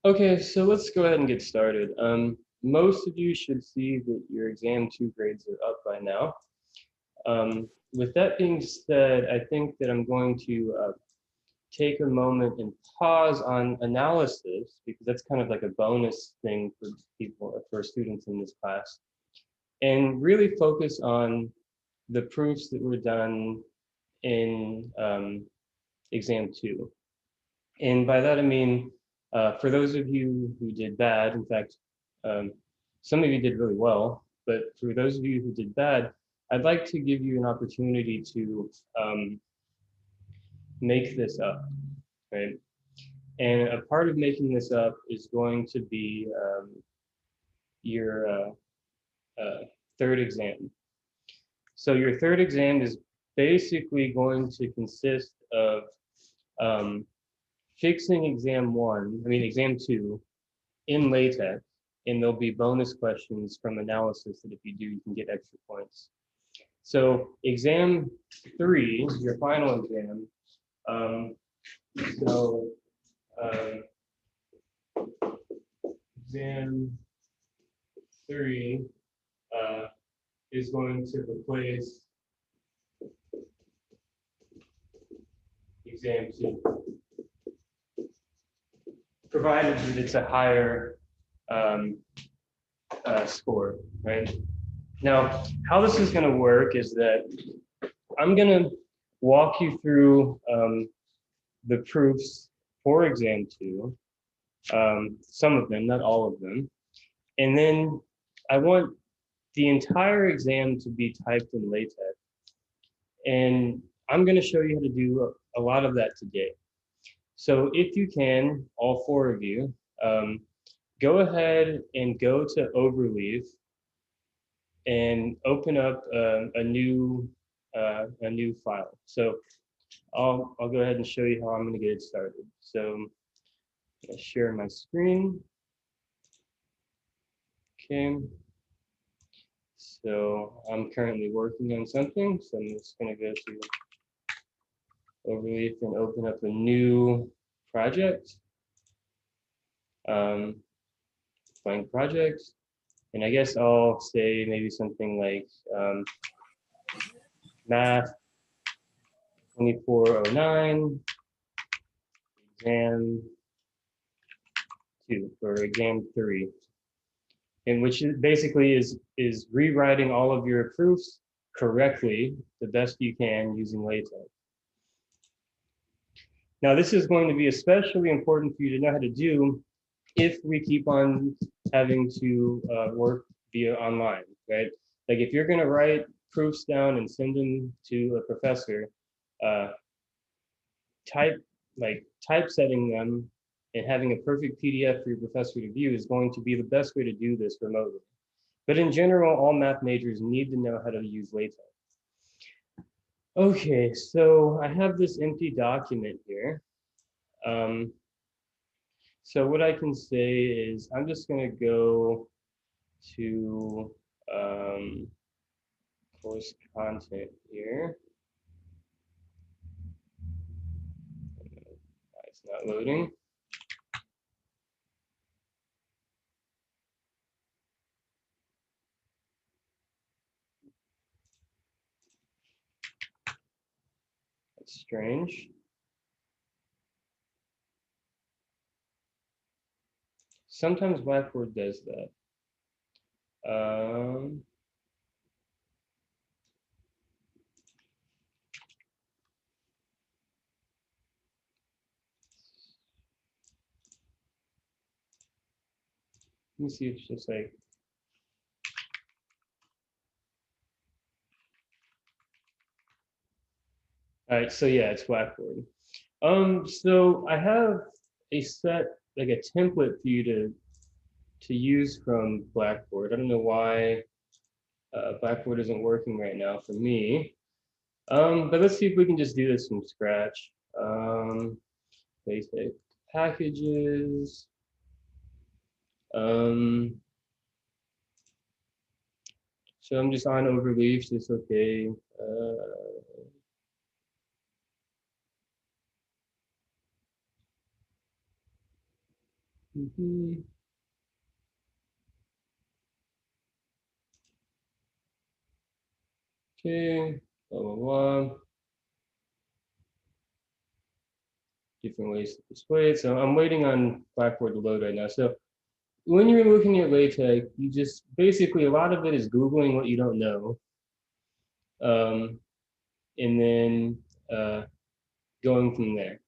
Okay, so let's go ahead and get started. Most of you should see that your exam 2 grades are up by now. With that being said, I think that I'm going to take a moment and pause on analysis because that's kind of like a bonus thing for people, for students in this class, and really focus on the proofs that were done in exam 2. And by that I mean, for those of you who did bad, in fact, um, some of you did really well, but for those of you who did bad, I'd like to give you an opportunity to make this up, right? And a part of making this up is going to be your uh, third exam. So your third exam is basically going to consist of um, fixing exam 2 in LaTeX, and there'll be bonus questions from analysis that if you do, you can get extra points. So exam 3, your final exam, um, so um, exam 3 uh, is going to replace exam 2, provided that it's a higher um, score, right? Now, how this is going to work is that I'm going to walk you through the proofs for exam 2, some of them, not all of them. And then I want the entire exam to be typed in LaTeX. And I'm going to show you how to do a lot of that today. So if you can, all 4 of you, go ahead and go to Overleaf and open up a new file. So I'll go ahead and show you how I'm going to get it started. So I'll share my screen. Okay. So I'm currently working on something. So I'm just going to go to Overleaf and open up a new project. Blank project. And I guess I'll say maybe something like math 2409 exam 2 or exam 3. And which basically is rewriting all of your proofs correctly the best you can using LaTeX. Now, this is going to be especially important for you to know how to do if we keep on having to work via online, right? Like if you're going to write proofs down and send them to a professor, uh, type typesetting them and having a perfect PDF for your professor to view is going to be the best way to do this remotely. But in general, all math majors need to know how to use LaTeX. Okay, so I have this empty document here. So what I can say is I'm just going to go to course content here. It's not loading. That's strange. Sometimes Blackboard does that. Let me see if it's just like, all right, so yeah, it's Blackboard. So I have a set, like a template for you to use from Blackboard. I don't know why Blackboard isn't working right now for me. But let's see if we can just do this from scratch. Basic packages. So I'm just on Overleaf, so it's okay. Mhm. Okay, blah, blah, blah. Different ways to display it. So I'm waiting on Blackboard to load right now. So when you're looking at LaTeX, you just basically a lot of it is Googling what you don't know. And then going from there.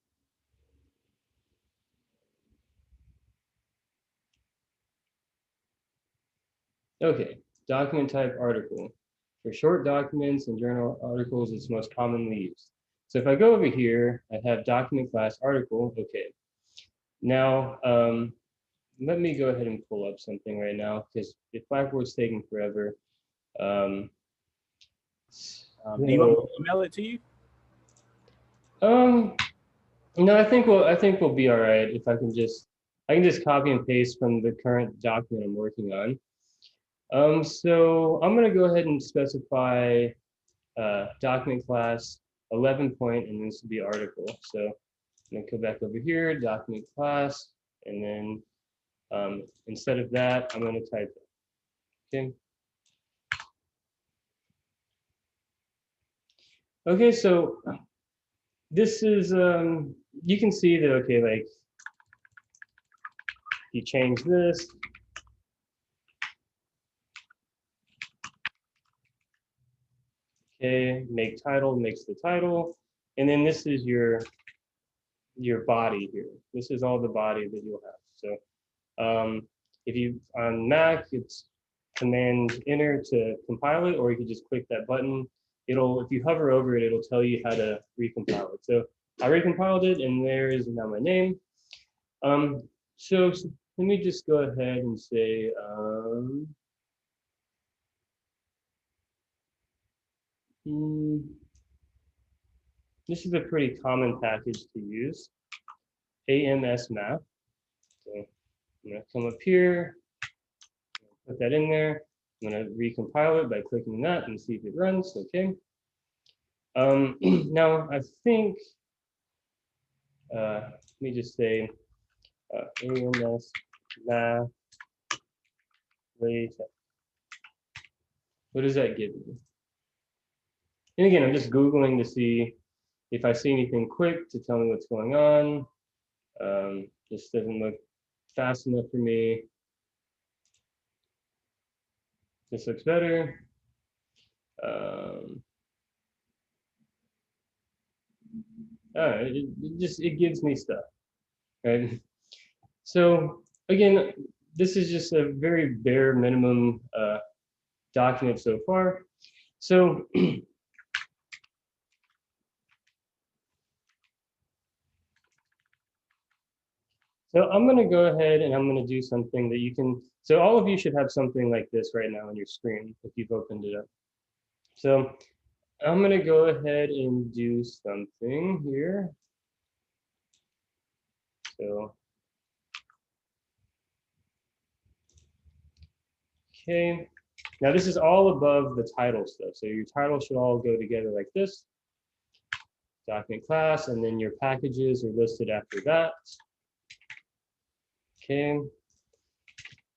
Okay, document type article. For short documents and journal articles, it's most commonly used. So if I go over here, I have document class article. Okay, now let me go ahead and pull up something right now because if Blackboard's taking forever. Do you want me to email it to you? Um, no, I think we'll be all right if I can just copy and paste from the current document I'm working on. So I'm gonna go ahead and specify document class 11 point, and this will be article. So I'm gonna go back over here, document class, and then instead of that, I'm gonna type it. Okay. Okay, so this is you can see that okay, like you change this. Okay, make title makes the title, and then this is your body here. This is all the body that you'll have. So if you on Mac, it's Command Enter to compile it, or you can just click that button. It'll if you hover over it, it'll tell you how to recompile it. So I recompiled it, and there is now my name. So let me just go ahead and say this is a pretty common package to use, AMS Math. So I'm gonna come up here, put that in there. I'm gonna recompile it by clicking that and see if it runs. Okay. Now I think let me just say AMS Math LaTeX. What does that give me? And again, I'm just Googling to see if I see anything quick to tell me what's going on. This doesn't look fast enough for me. This looks better. It gives me stuff, right? So again, this is just a very bare minimum document so far. So so I'm going to go ahead and I'm going to do something that you can, so all of you should have something like this right now on your screen if you've opened it up. So I'm going to go ahead and do something here. So, okay. Now this is all above the title stuff. So your title should all go together like this. Document class, and then your packages are listed after that. Okay.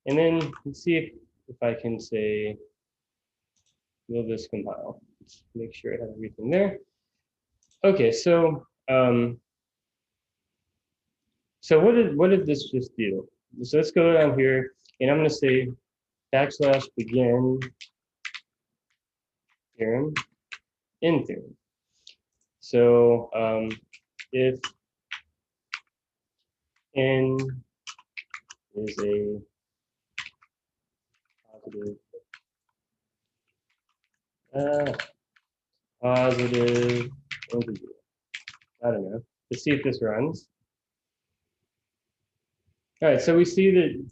And then let's see if I can say, will this compile? Let's make sure I have everything there. Okay, so so what did this just do? So let's go down here, and I'm going to say \begin theorem in theorem. So if n is a positive positive integer, I don't know. Let's see if this runs. All right, so we see that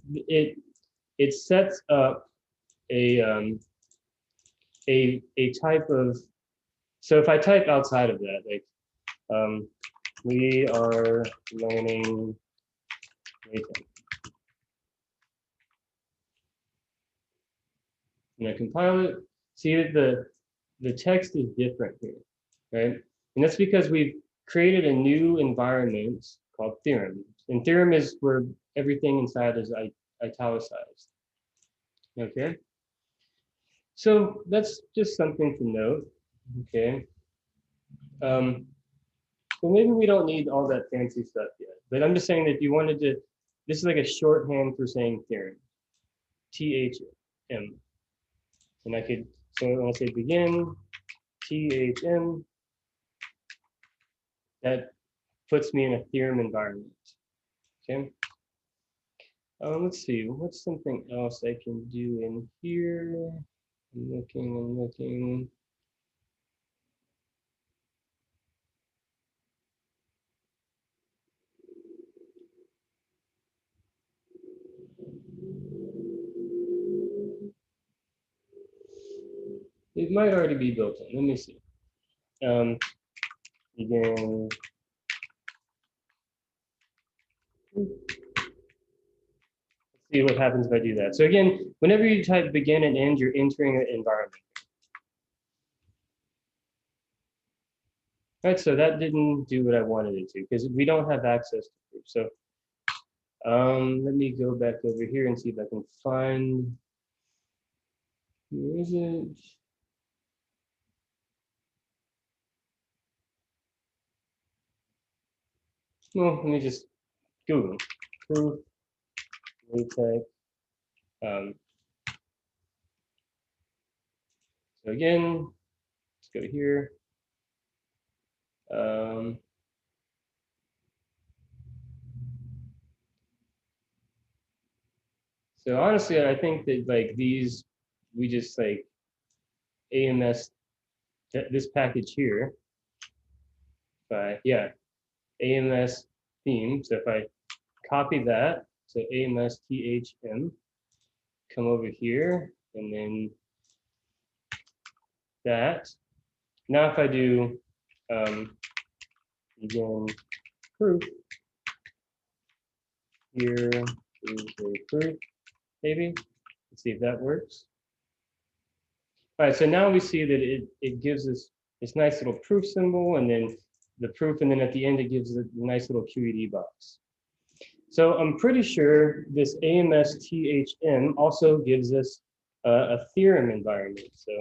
it sets up a type of, so if I type outside of that, like we are learning LaTeX. I'm gonna compile it. See that the text is different here, right? And that's because we've created a new environment called theorem. And theorem is where everything inside is italicized. Okay. So that's just something to note. Okay. Well, maybe we don't need all that fancy stuff yet, but I'm just saying that if you wanted to, this is like a shorthand for saying theorem, THM. And I could, so when I say begin, THM, that puts me in a theorem environment. Okay. Let's see, what's something else I can do in here? I'm looking. It might already be built in. Let me see. Begin. Let's see what happens if I do that. So again, whenever you type begin and end, you're entering an environment. All right, so that didn't do what I wanted it to because we don't have access to proof. So let me go back over here and see if I can find, where is it? Well, let me just Google proof LaTeX. So again, let's go here. So honestly, I think that like these, we just like AMS, this package here, yeah, AMS theme. So if I copy that, so AMS THM, come over here, and then that. Now if I do begin proof, here is a proof, maybe. Let's see if that works. All right, so now we see that it gives us this nice little proof symbol, and then the proof, and then at the end it gives a nice little QED box. So I'm pretty sure this AMS THM also gives us a theorem environment. So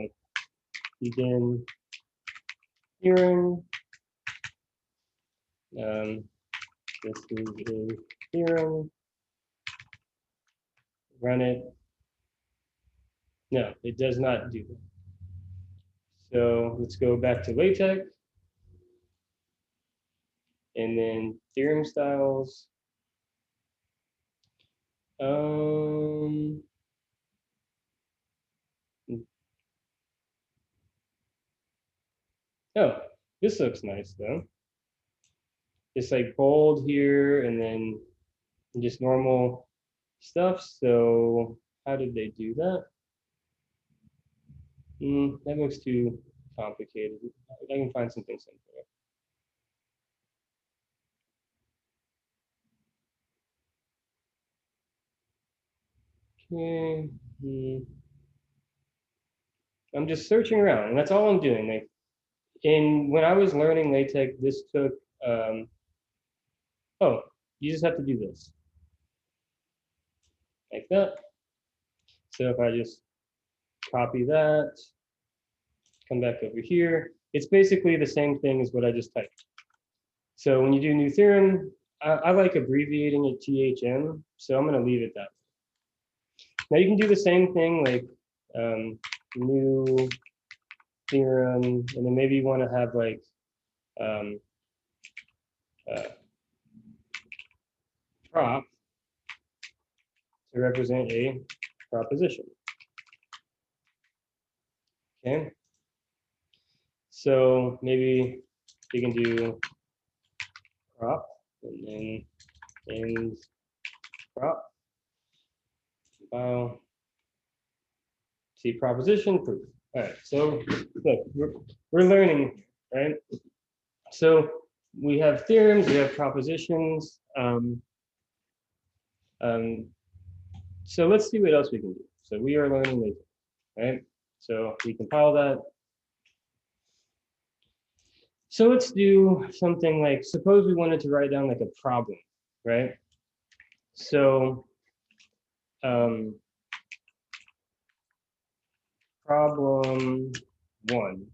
begin theorem. This is a theorem. Run it. No, it does not do that. So let's go back to LaTeX. And then theorem styles. Oh, this looks nice though. It's like bold here and then just normal stuff. So how did they do that? That looks too complicated. I can find something simpler. Okay. I'm just searching around, and that's all I'm doing. Like, when I was learning LaTeX, this took. Oh, you just have to do this, like that. So if I just copy that, come back over here, it's basically the same thing as what I just typed. So when you do new theorem, I like abbreviating it THM, so I'm going to leave it that way. Now you can do the same thing, like new theorem, and then maybe you want to have like prop to represent a proposition. Okay. So maybe you can do prop and then end prop. Compile. See proposition proof. All right. So look, we're learning, right? So we have theorems, we have propositions. So let's see what else we can do. So we are learning LaTeX, right? So we compile that. So let's do something like, suppose we wanted to write down like a problem. right? So problem 1.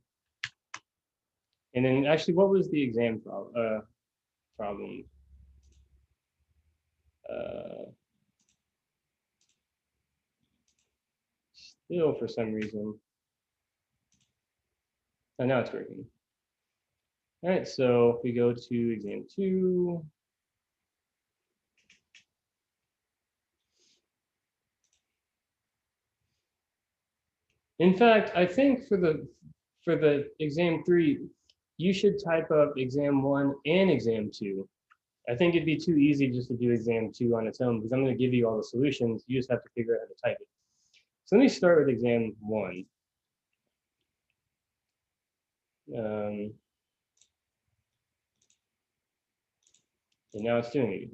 And then actually, what was the exam problem? Still, for some reason. Oh, now it's working. All right, so if we go to exam 2, in fact, I think for the exam 3, you should type up exam 1 and exam 2. I think it'd be too easy just to do exam 2 on its own because I'm going to give you all the solutions. You just have to figure out how to type it. So let me start with exam 1. And now it's doing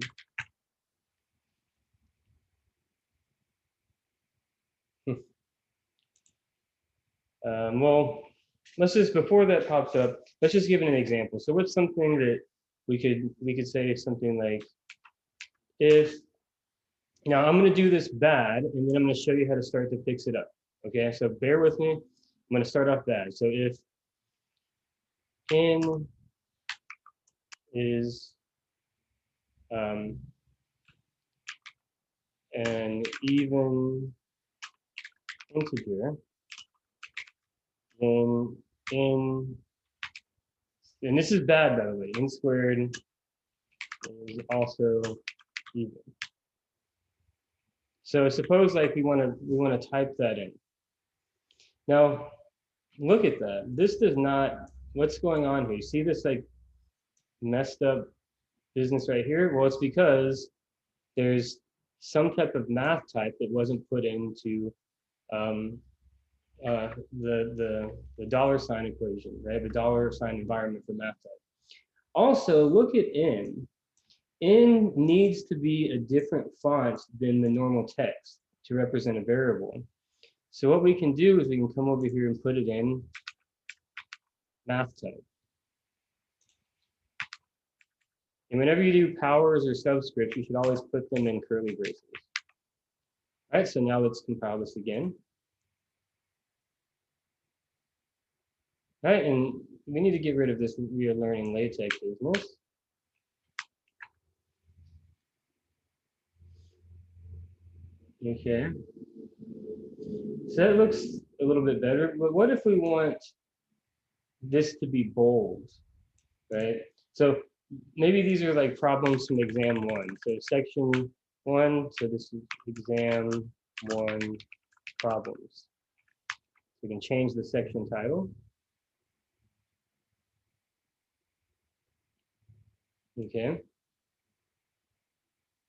it. Well, let's just, before that pops up, let's just give it an example. So what's something that we could say something like, if, now I'm going to do this bad, and then I'm going to show you how to start to fix it up. Okay, so bear with me. I'm going to start off bad. So if n is an even integer, then n, and this is bad, by the way, n squared is also even. So suppose like we want to type that in. Now, look at that. This does not, what's going on here? You see this like messed up business right here? Well, it's because there's some type of math type that wasn't put into the dollar sign equation, right? The dollar sign environment for math type. Also, look at n. N needs to be a different font than the normal text to represent a variable. So what we can do is we can come over here and put it in math type. And whenever you do powers or subscripts, you should always put them in curly braces. All right, so now let's compile this again. All right, and we need to get rid of this we are learning LaTeX business. Okay. So that looks a little bit better, but what if we want this to be bold, right? So maybe these are like problems from exam 1. So section 1, so this is exam 1 problems. We can change the section title. Okay.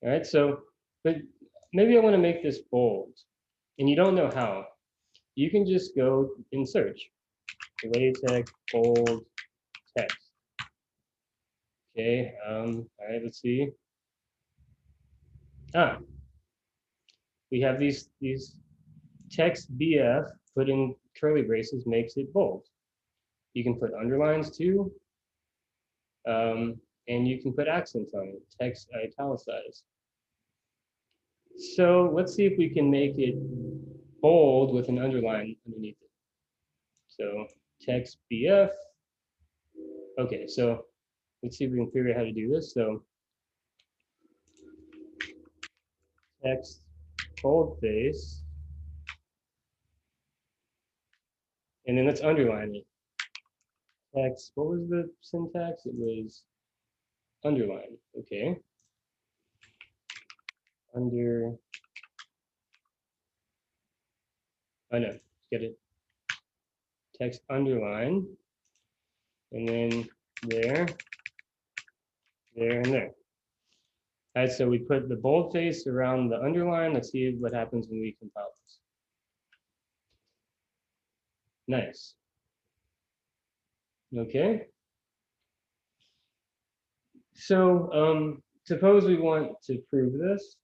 All right, so, but maybe I want to make this bold, and you don't know how. You can just go and search LaTeX bold text. Okay, all right, let's see. We have these text BF put in curly braces makes it bold. You can put underlines too, and you can put accents on it, text italicized. So let's see if we can make it bold with an underline underneath it. So text BF. Okay, so let's see if we can figure out how to do this. So text boldface, and then let's underline it. Text, what was the syntax? It was underline. Okay. Under, oh no, get it. Text underline, and then there, and there. All right, so we put the boldface around the underline. Let's see what happens when we compile this. Nice. Okay. So suppose we want to prove this.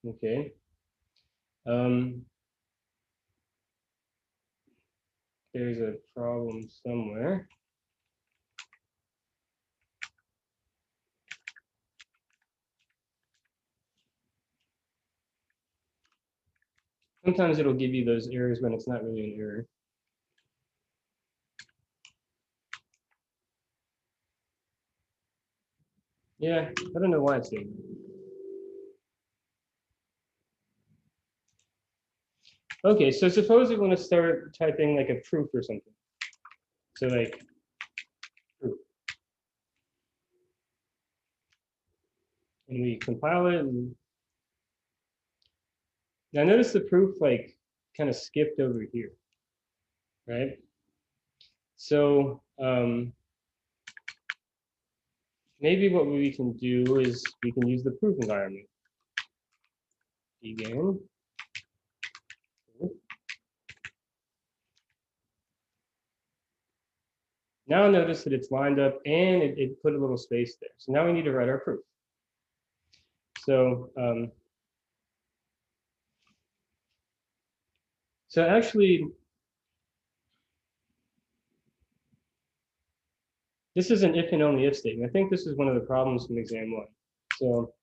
Okay. There's a problem somewhere. Sometimes it'll give you those errors when it's not really an error. Yeah, I don't know why it's doing that. Okay, so suppose we want to start typing like a proof or something. So like proof. And we compile it. And now notice the proof like kind of skipped over here, right? So maybe what we can do is we can use the proof environment. Begin. Now notice that it's lined up and it put a little space there. So now we need to write our proof. So so actually, this is an if and only if statement. I think this is one of the problems from exam 1. So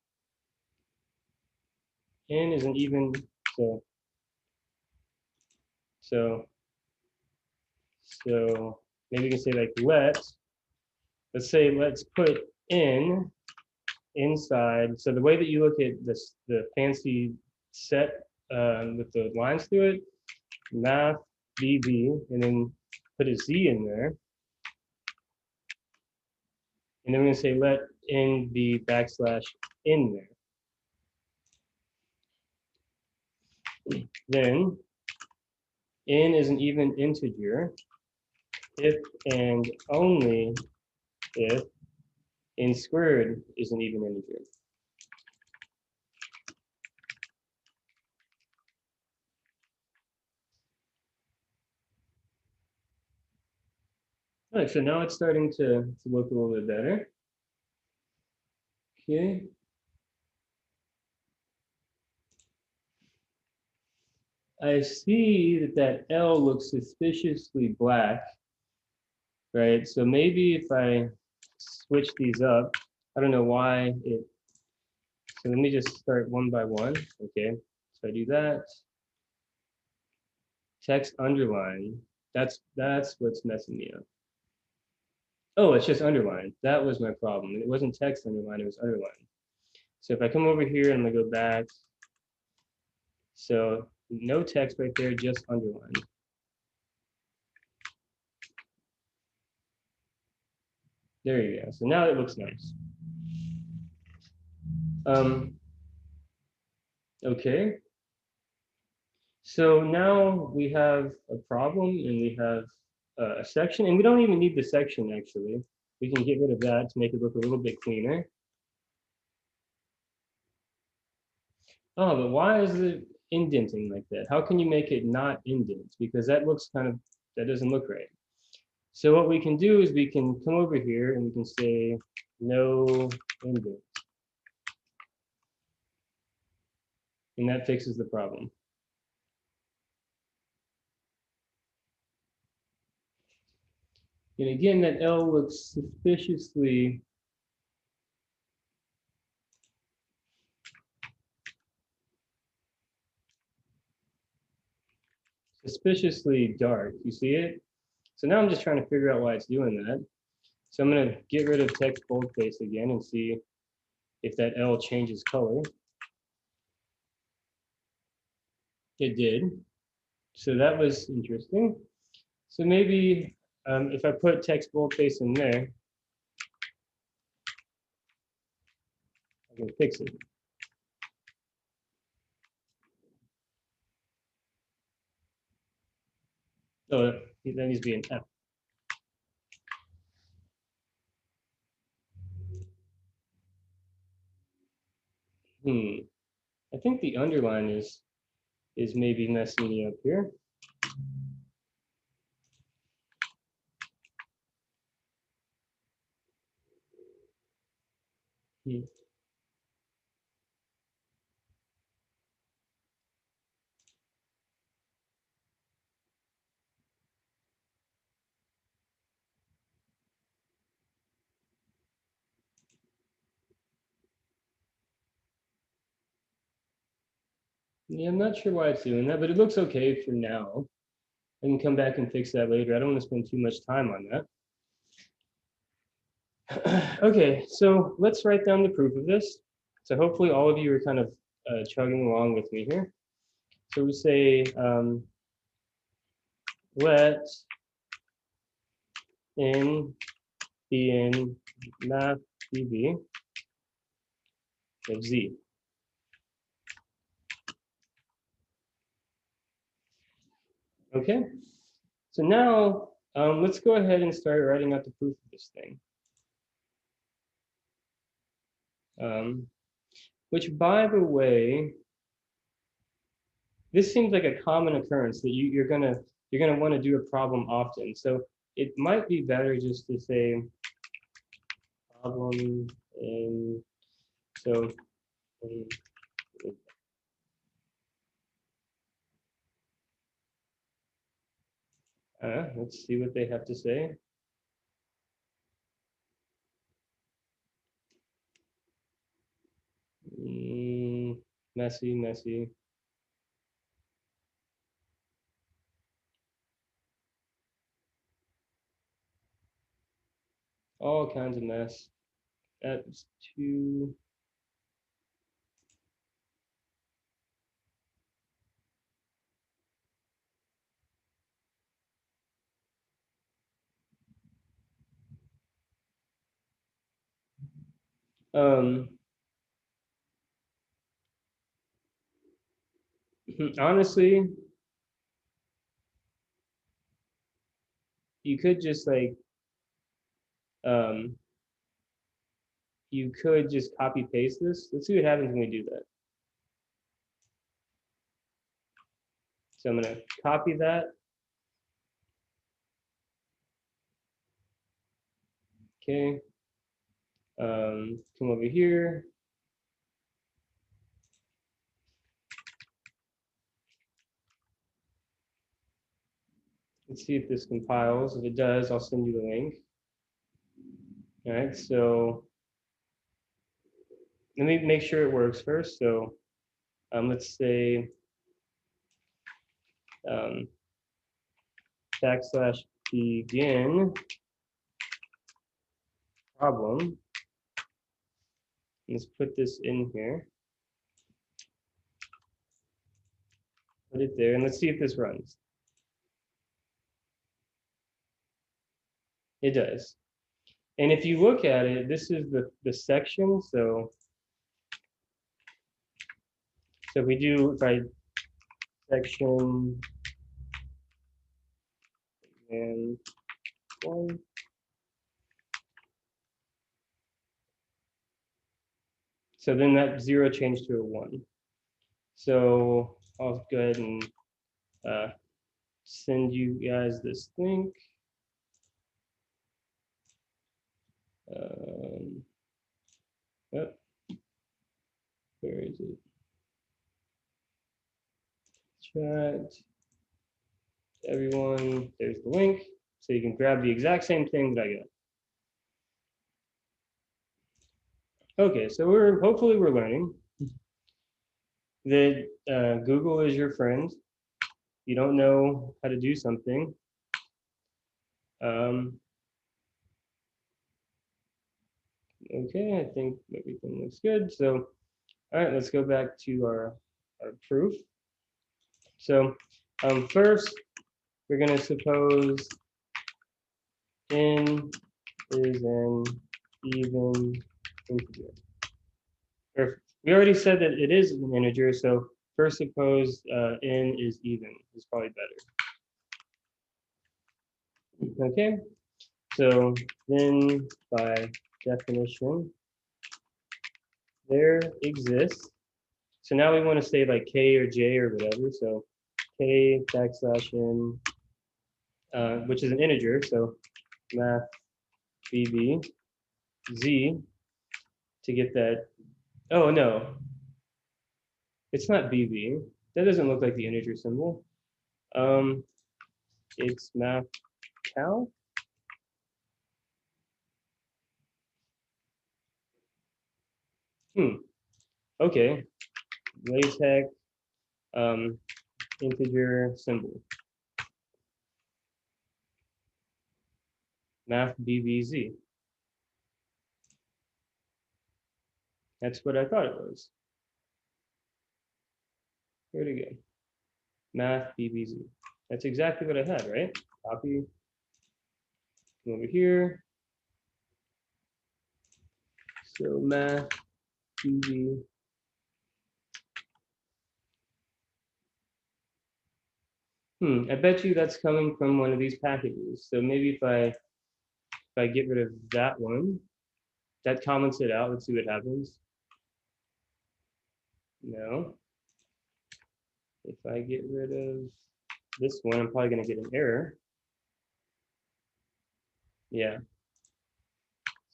n is an even, so maybe you can say like let's say let's put n inside. So the way that you look at this, the fancy set with the lines through it, math BB, and then put a Z in there. And then we're going to say let n be backslash in there. Then n is an even integer if and only if n squared is an even integer. All right, so now it's starting to look a little bit better. Okay. I see that L looks suspiciously black, right? So maybe if I switch these up, I don't know why it, so let me just start one by one, okay? So I do that, text underline, that's what's messing me up. Oh, it's just underlined. That was my problem. It wasn't text underline, it was underlined. So if I come over here and I go back, so no text right there, just underline. There you go. So now it looks nice. Okay. So now we have a problem and we have a section, and we don't even need the section actually. We can get rid of that to make it look a little bit cleaner. Oh, but why is it indenting like that? How can you make it not indent? Because that looks kind of, that doesn't look right. So what we can do is we can come over here and we can say no indent. And that fixes the problem. And again, that L looks suspiciously dark. You see it? So now I'm just trying to figure out why it's doing that. So I'm going to get rid of text boldface again and see if that L changes color. It did. So that was interesting. So maybe if I put text boldface in there, I can fix it. Oh, that needs to be an F. I think the underline is maybe messing me up here. Yeah, I'm not sure why it's doing that, but it looks okay for now. I can come back and fix that later. I don't want to spend too much time on that. Okay, so let's write down the proof of this. So hopefully all of you are kind of chugging along with me here. So we say let n be in math db of z. Okay, so now let's go ahead and start writing out the proof of this thing. Which, by the way, this seems like a common occurrence that you're gonna want to do a problem often. So it might be better just to say problem in so let's see what they have to say. Messy, messy. All kinds of mess. That's too. Honestly, you could just like um, you could just copy paste this. Let's see what happens when we do that. So I'm gonna copy that. Okay. Come over here. Let's see if this compiles. If it does, I'll send you the link. All right, so let me make sure it works first. So let's say backslash begin problem. Let's put this in here. Put it there, and let's see if this runs. It does. And if you look at it, this is the section. So if we do, if I section and one, so then that 0 changed to a 1. So I'll go ahead and send you guys this link. Oh, where is it? Chat. Everyone, there's the link. So you can grab the exact same thing that I got. Okay, so hopefully we're learning that Google is your friend. You don't know how to do something. Okay, I think everything looks good. So, all right, let's go back to our proof. So first, we're going to suppose n is an even integer. Perfect. We already said that it is an integer, so first suppose n is even is probably better. Okay, so then by definition, there exists. So now we want to say like k or j or whatever. So k backslash n, which is an integer. So math bb z to get that. Oh no, it's not bb. That doesn't look like the integer symbol. It's math cal. Okay. LaTeX integer symbol. Math BVZ. That's what I thought it was. Here it go. Math BVZ. That's exactly what I had, right? Copy. Come over here. So math BV. I bet you that's coming from one of these packages. So maybe if I get rid of that one, that comments it out. Let's see what happens. No. If I get rid of this one, I'm probably going to get an error. Yeah.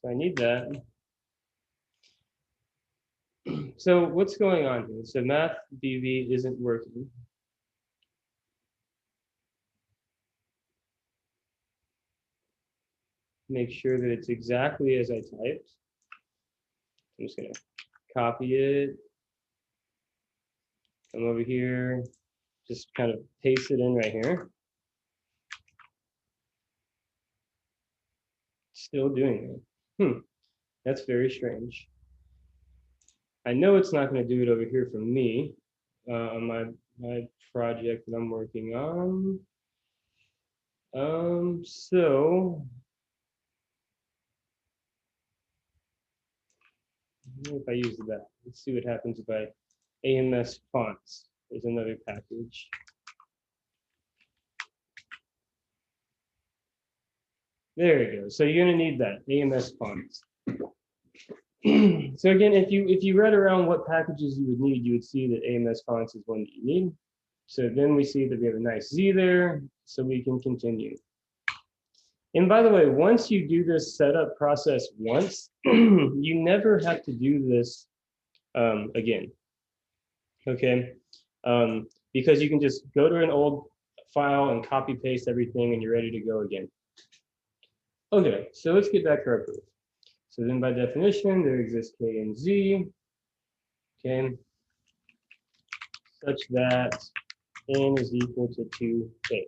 So I need that. So what's going on here? So math BV isn't working. Make sure that it's exactly as I typed. I'm just going to copy it. Come over here, just kind of paste it in right here. Still doing it. That's very strange. I know it's not going to do it over here for me on my project that I'm working on. So if I use that, let's see what happens if I AMS fonts. There's another package. There we go. So you're going to need that AMS fonts. So again, if you read around what packages you would need, you would see that AMS fonts is one that you need. So then we see that we have a nice Z there, so we can continue. And by the way, once you do this setup process once, you never have to do this again. Okay, because you can just go to an old file and copy paste everything and you're ready to go again. Okay, so let's get back to our proof. So then by definition, there exists K and Z, okay, such that N is equal to 2K.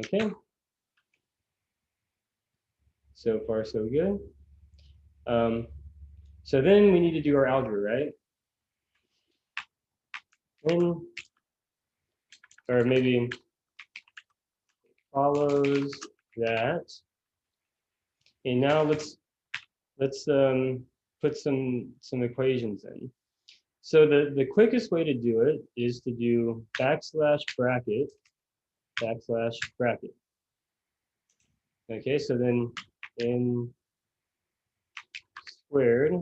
Okay. So far, so good. So then we need to do our algebra, right? Or maybe follows that. And now let's put some equations in. So the quickest way to do it is to do backslash bracket. Okay, so then n squared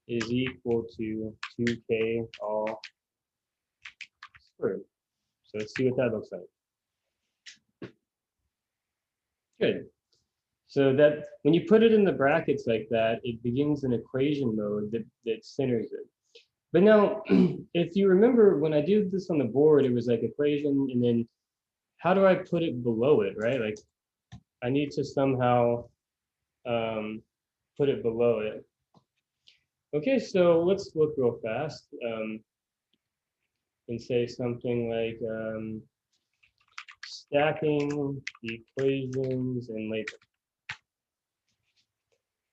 is equal to 2k all squared. So let's see what that looks like. Good. So that when you put it in the brackets like that, it begins an equation mode that centers it. But now, if you remember when I did this on the board, it was like equation, and then how do I put it below it, right? Like I need to somehow put it below it. Okay, so let's look real fast and say something like stacking equations and label.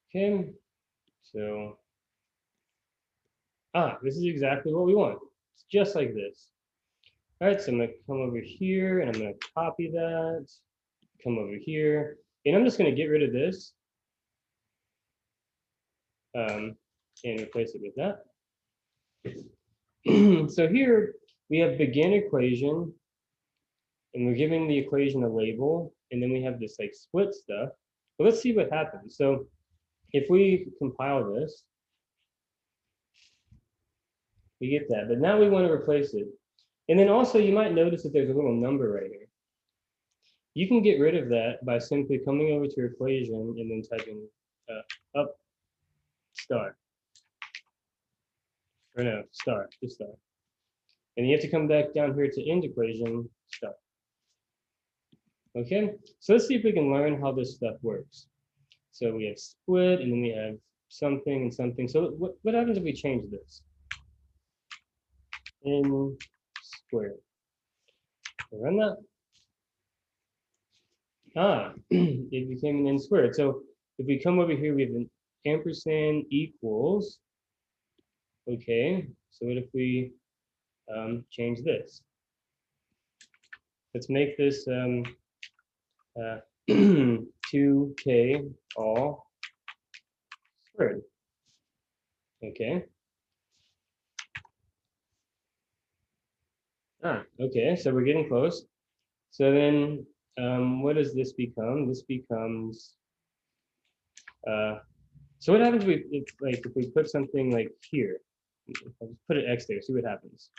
Okay, so this is exactly what we want. It's just like this. All right, so I'm gonna come over here and I'm gonna copy that, come over here, and I'm just gonna get rid of this and replace it with that. So here we have begin equation, and we're giving the equation a label, and then we have this like split stuff. But let's see what happens. So if we compile this, we get that, but now we want to replace it. And then also you might notice that there's a little number right here. You can get rid of that by simply coming over to your equation and then typing up star. Or no, star, just star. And you have to come back down here to end equation, star. Okay, so let's see if we can learn how this stuff works. So we have split, and then we have something and something. So what happens if we change this? n squared. Run that. It became an n squared. So if we come over here, we have an ampersand equals. Okay, so what if we change this? Let's make this 2k all squared. Okay. Okay, so we're getting close. So then what does this become? This becomes, so what happens if we put something like here? I'll just put an X there, see what happens.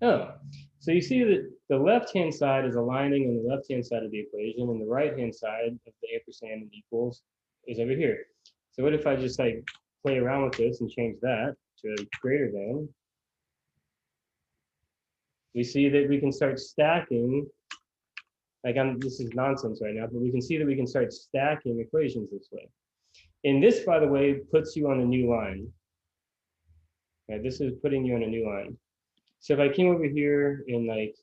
Oh, so you see that the left-hand side is aligning on the left-hand side of the equation, and the right-hand side of the ampersand and equals is over here. So what if I just like play around with this and change that to greater than? We see that we can start stacking, like this is nonsense right now, but we can see that we can start stacking equations this way. And this, by the way, puts you on a new line. Right, this is putting you on a new line. So if I came over here and like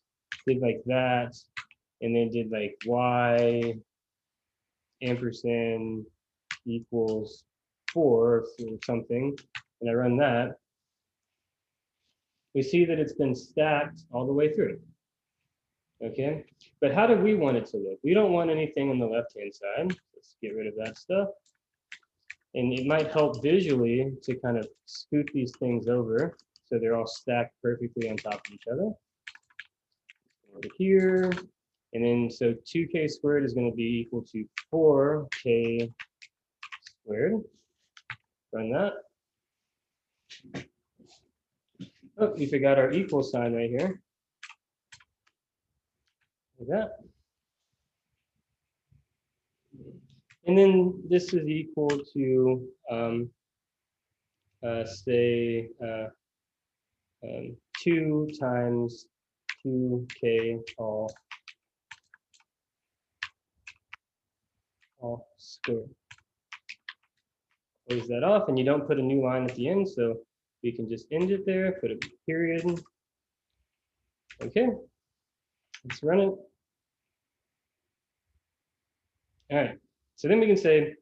did like that, and then did like y ampersand equals 4 or something, and I run that, we see that it's been stacked all the way through. Okay, but how do we want it to look? We don't want anything on the left-hand side. Let's get rid of that stuff. And it might help visually to kind of scoot these things over so they're all stacked perfectly on top of each other. Over here, and then so 2k squared is going to be equal to 4k squared. Run that. Oh, we forgot our equal sign right here. Like that. And then this is equal to, say, 2 times 2k all squared. Close that off, and you don't put a new line at the end, so we can just end it there, put a period. Okay, let's run it. All right, so then we can say,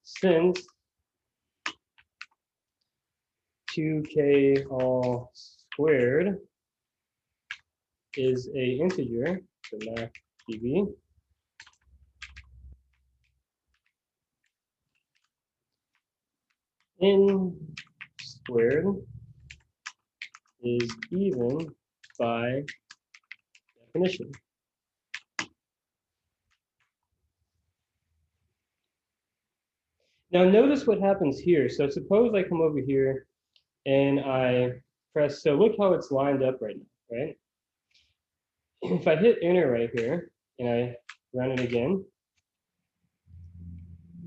since 2k all squared is a integer, so math db, n squared is even by definition. Now notice what happens here. So suppose I come over here and I press, so look how it's lined up right now, right? If I hit enter right here and I run it again,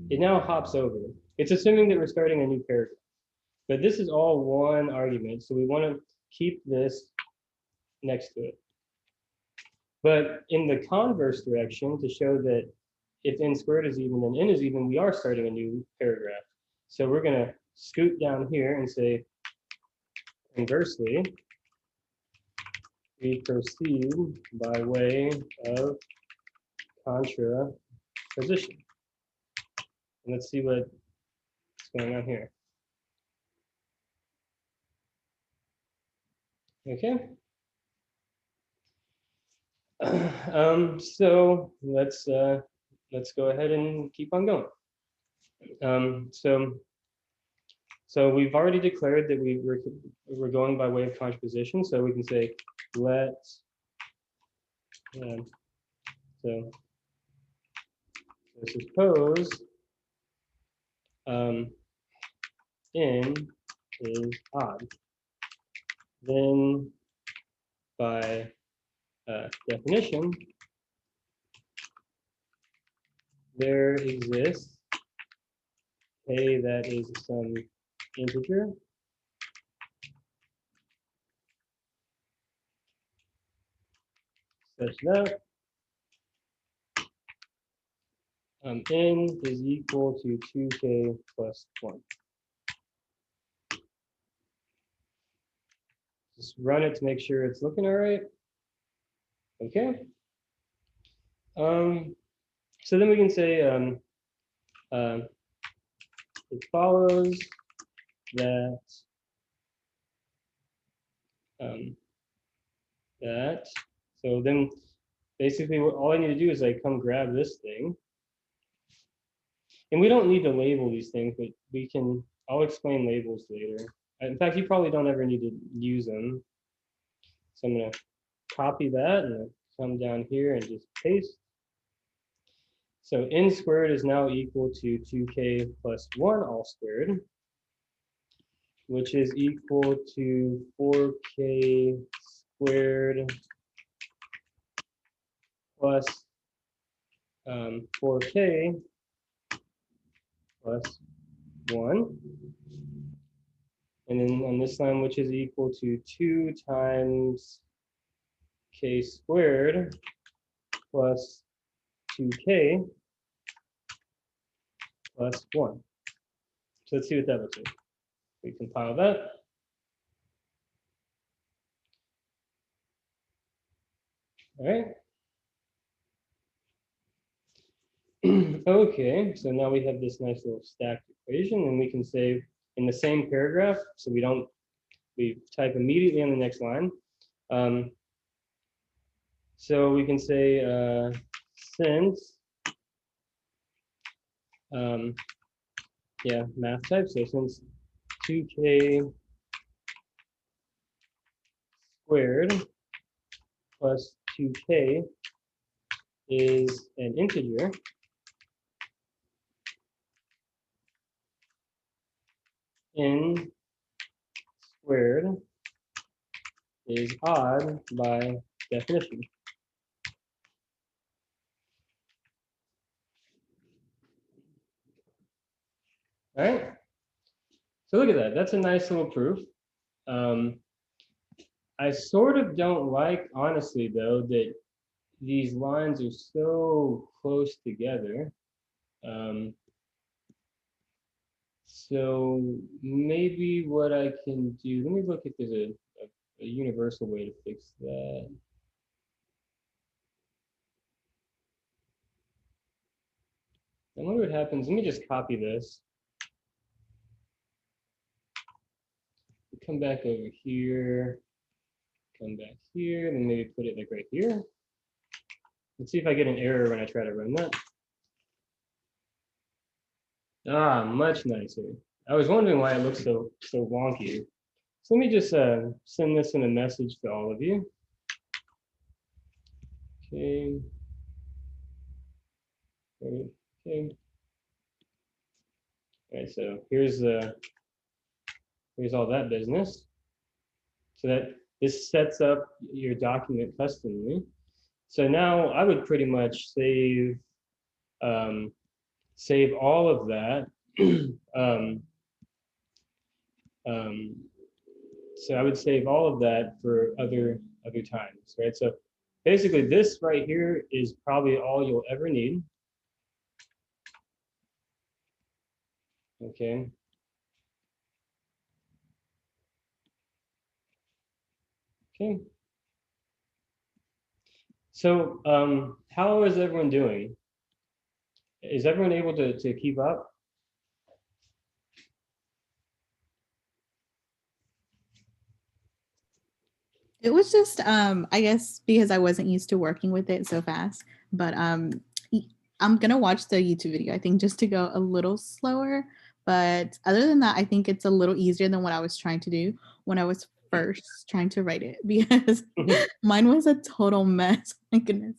it now hops over. It's assuming that we're starting a new paragraph. But this is all one argument, so we want to keep this next to it. But in the converse direction, to show that if n squared is even and n is even, we are starting a new paragraph. So we're going to scoot down here and say, conversely, we proceed by way of contraposition. And let's see what's going on here. Okay. So let's go ahead and keep on going. So we've already declared that we're going by way of contraposition. So we can say let so suppose n is odd, then by definition, there exists a that is some integer such that n is equal to 2k plus 1. Just run it to make sure it's looking all right. Okay. So then we can say it follows that that. So then basically all I need to do is like come grab this thing. And we don't need to label these things, but I'll explain labels later. In fact, you probably don't ever need to use them. So I'm gonna copy that and come down here and just paste. So n squared is now equal to 2k plus 1 all squared, which is equal to 4k squared plus 4k plus 1. And then on this line, which is equal to 2 times k squared plus 2k plus 1. So let's see what that looks like. We compile that. All right. Okay, so now we have this nice little stacked equation, and we can say in the same paragraph, so we type immediately on the next line. So we can say since, yeah, math type, so since 2k squared plus 2k is an integer, n squared is odd by definition. All right. So look at that. That's a nice little proof. I sort of don't like, honestly, though, that these lines are so close together. So maybe what I can do, let me look if there's a universal way to fix that. I wonder what happens. Let me just copy this. Come back over here. Come back here, and then maybe put it like right here. Let's see if I get an error when I try to run that. Ah, much nicer. I was wondering why it looks so wonky. So let me just send this in a message to all of you. Okay. Okay. All right, so here's all that business. So that this sets up your document customly. So now I would pretty much save all of that. So I would save all of that for other times, right? So basically this right here is probably all you'll ever need. Okay. Okay. So how is everyone doing? Is everyone able to keep up? It was just I guess because I wasn't used to working with it so fast, but I'm gonna watch the YouTube video, I think, just to go a little slower. But other than that, I think it's a little easier than what I was trying to do when I was first trying to write it, because mine was a total mess. My goodness.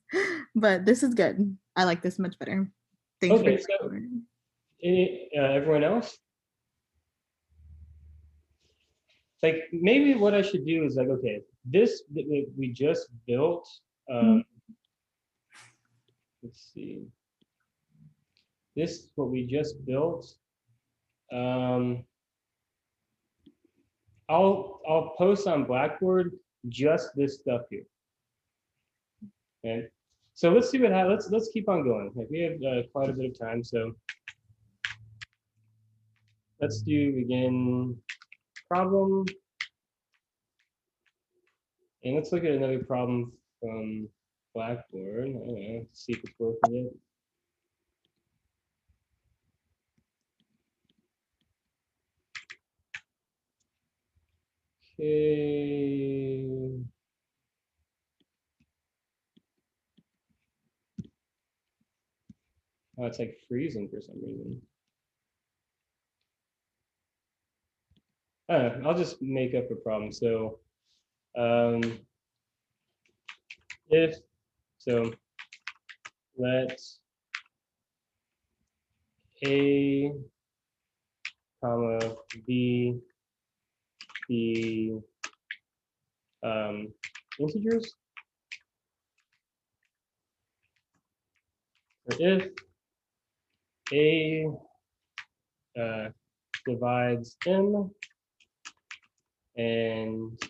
But this is good. I like this much better. Thanks Okay, for so everyone else? Like maybe what I should do is like, okay, this we just built. Let's see. This is what we just built. I'll post on Blackboard just this stuff here. Okay. So let's see what happens. Let's keep on going. Like we have quite a bit of time, so let's do begin problem. And let's look at another problem from Blackboard. I don't know, see if it's working yet. Okay. Oh, it's like freezing for some reason. I'll just make up a problem. So if so, let A, comma B be integers. So if A divides M and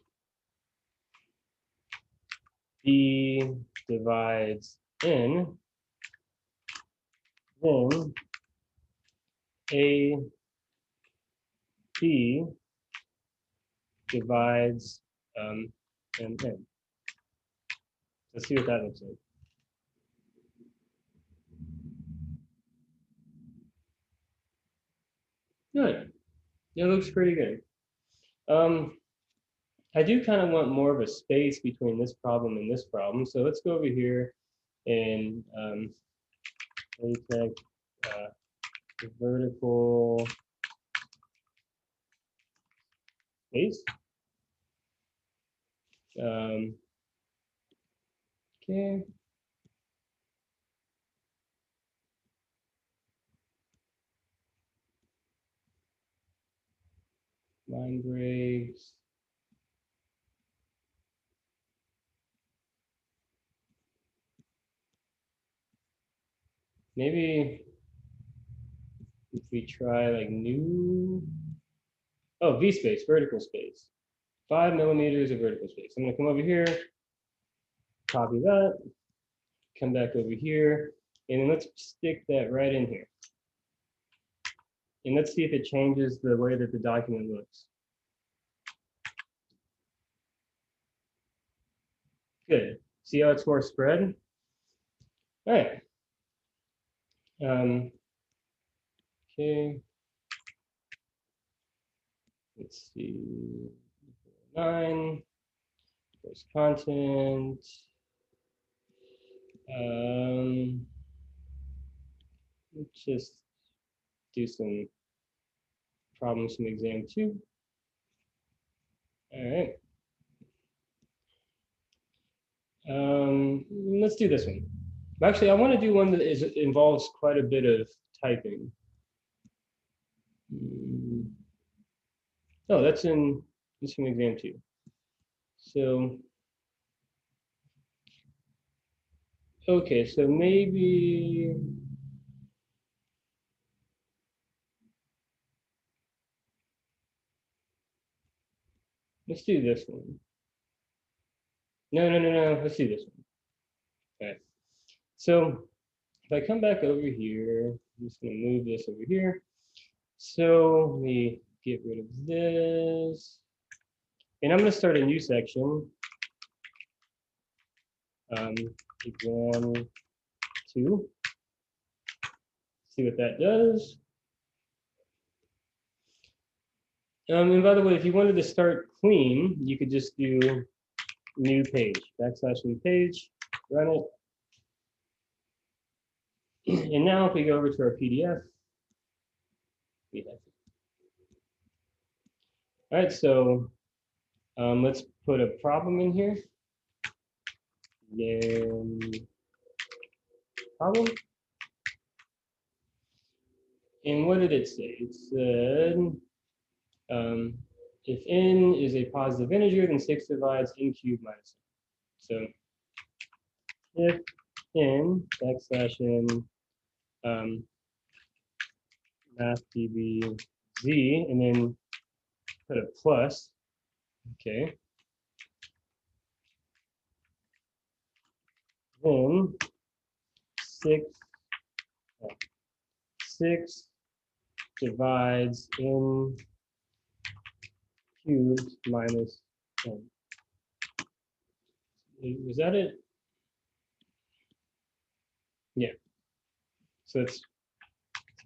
B divides N, then A B divides N. Let's see what that looks like. Good. It looks pretty good. I do kind of want more of a space between this problem and this problem. So let's go over here and LaTeX vertical space. Okay. Line breaks. Maybe if we try like new, oh, V space, vertical space. 5 millimeters of vertical space. I'm gonna come over here, copy that, come back over here, and then let's stick that right in here. And let's see if it changes the way that the document looks. Good. See how it's more spread? All right. Okay. Let's see. 9. There's content. Let's just do some problems from exam 2. All right. Let's do this one. Actually, I want to do one that involves quite a bit of typing. Oh, that's from exam 2. So, okay, so maybe let's do this one. No. Let's do this one. Okay. So if I come back over here, I'm just going to move this over here. So let me get rid of this. And I'm going to start a new section. Exam 2. See what that does. And by the way, if you wanted to start clean, you could just do new page, /new page, run it. And now if we go over to our PDF, we have it. All right, so let's put a problem in here. Problem. And what did it say? It said, if n is a positive integer, then 6 divides n cubed minus n. So if n \n math db z, and then put a plus, okay. Then 6 divides n cubed minus n. Was that it? Yeah. So let's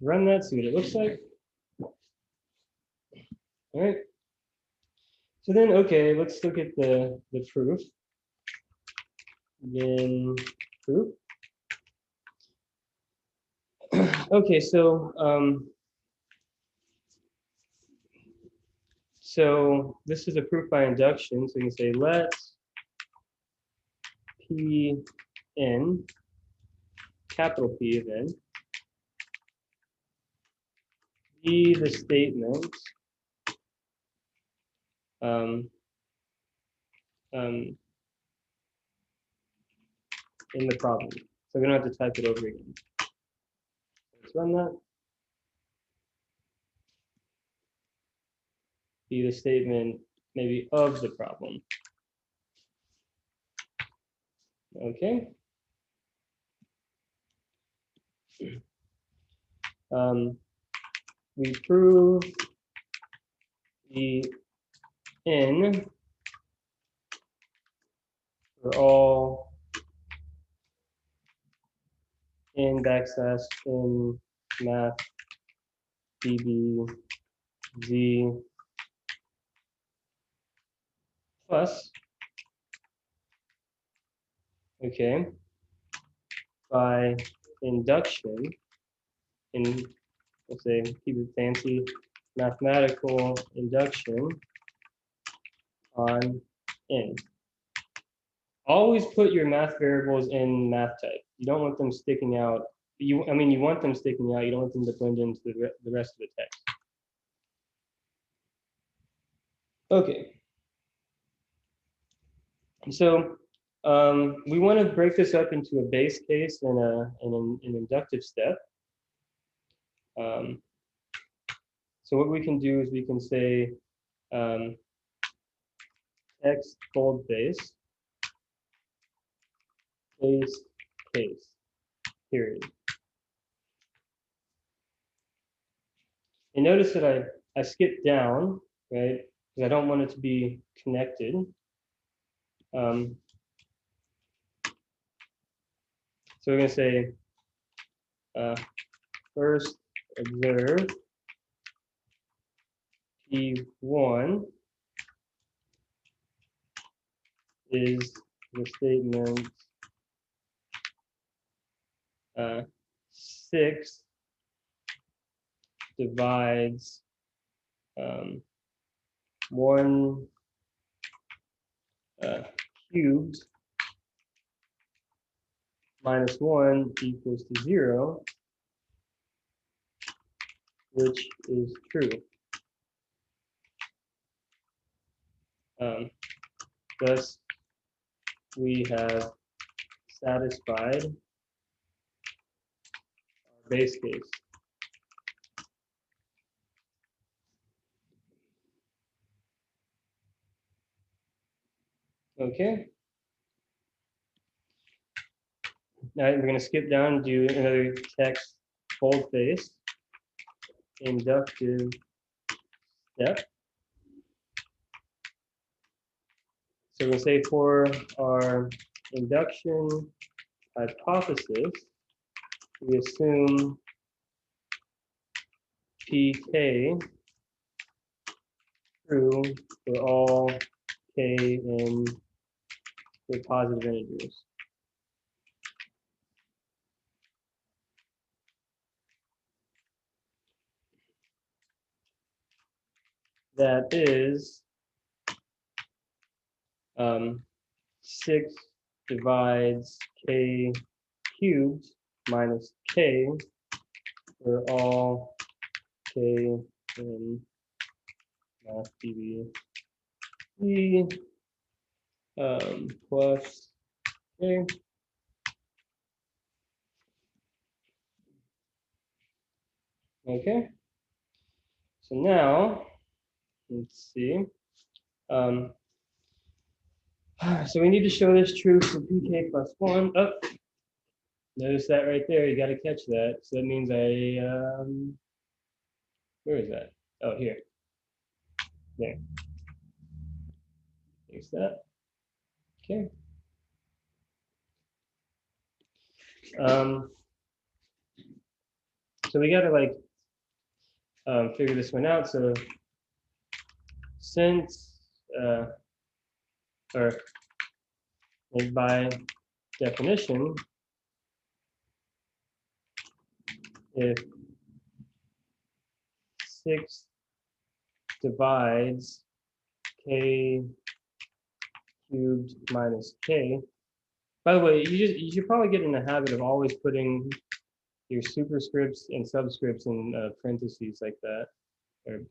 run that, see what it looks like. All right. So then, okay, let's look at the proof. Then proof. Okay, so so this is a proof by induction. So you can say let P n, capital P of n, be the statement um, um, in the problem. So we don't have to type it over again. Let's run that. Be the statement maybe of the problem. Okay. We prove the n for all n backslash n math db z plus, okay, by induction in, let's say, keep it fancy, mathematical induction on n. Always put your math variables in math type. You don't want them sticking out. You want them sticking out. You don't want them to blend into the rest of the text. Okay. So we want to break this up into a base case and an inductive step. So what we can do is we can say text boldface base case, period. And notice that I skipped down, right? Because I don't want it to be connected. So we're going to say first observe P1 is the statement 6 divides 1 cubed minus 1 equals to 0, which is true. Thus, we have satisfied our base case. Okay. Now we're going to skip down and do another text boldface inductive step. So we're going to say for our induction hypothesis, we assume PK true for all K in the positive integers. That is 6 divides K cubed minus K for all K in math db plus K. Okay. So now, let's see. So we need to show this true for PK plus 1. Oh, notice that right there. You got to catch that. So that means where is that? Oh, here. There. Fix that. Okay. So we got to like figure this one out. So since or like by definition, if 6 divides k cubed minus k. By the way, you should probably get in the habit of always putting your superscripts and subscripts in parentheses like that, or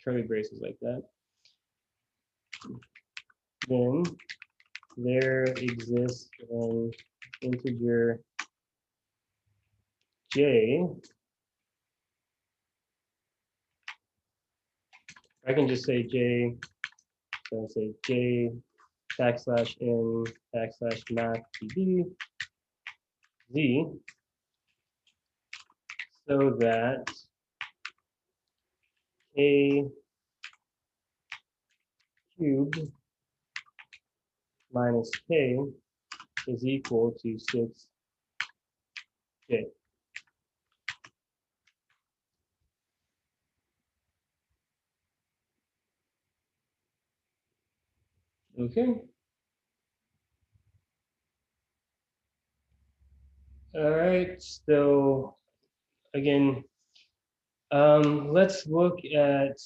curly braces like that. Then there exists an integer j. I can just say j, so I say j backslash n backslash math db z, so that k cubed minus k is equal to 6j. Okay. All right. So again, let's look at,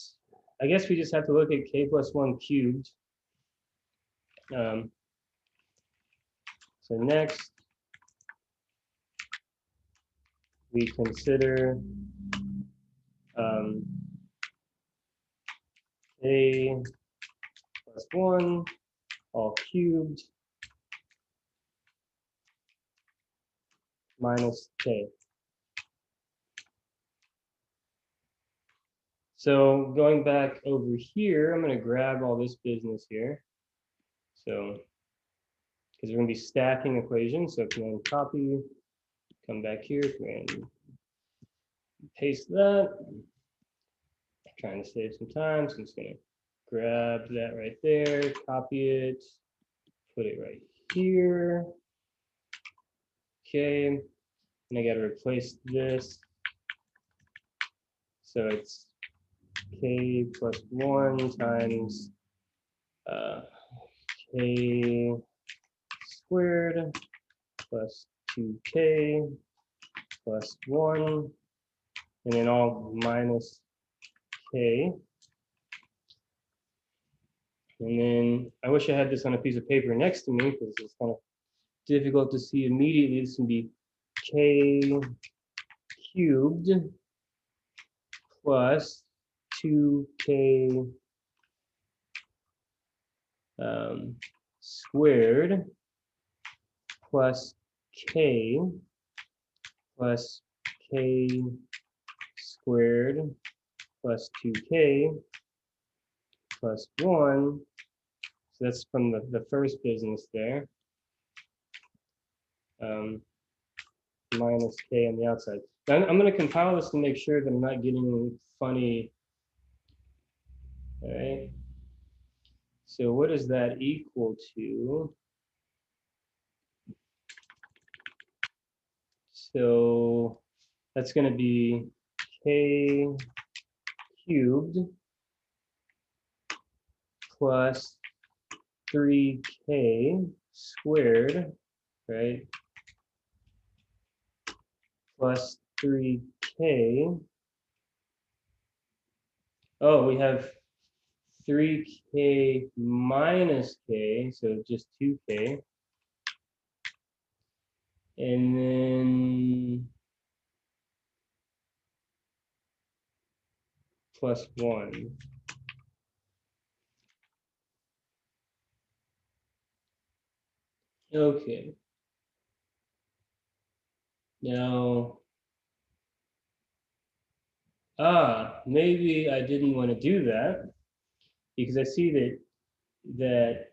I guess we just have to look at k plus 1 cubed. So next, we consider k plus 1 all cubed minus k. So going back over here, I'm going to grab all this business here. So, because we're going to be stacking equations. So command copy, come back here, command paste that. Trying to save some time, so I'm just going to grab that right there, copy it, put it right here. Okay, and I got to replace this. So it's k plus 1 times k squared plus 2k plus 1, and then all minus k. And then I wish I had this on a piece of paper next to me because it's kind of difficult to see immediately. This can be k cubed plus 2k squared plus k plus k squared plus 2k plus 1. So that's from the first business there. Minus k on the outside. Now, I'm going to compile this to make sure that I'm not getting funny. All right. So what is that equal to? So that's going to be k cubed plus 3k squared, right? Plus 3k. Oh, we have 3k minus k, so just 2k. And then plus 1. Okay. Now, maybe I didn't want to do that because I see that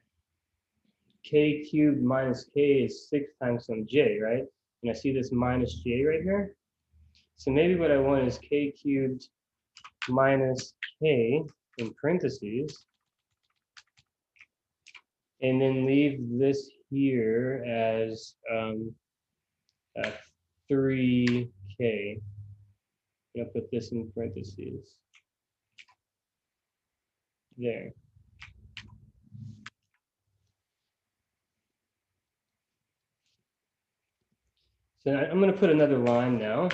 k cubed minus k is 6 times some j, right? And I see this minus j right here. So maybe what I want is k cubed minus k in parentheses, and then leave this here as 3k. I'm gonna put this in parentheses. There. So I'm going to put another line now.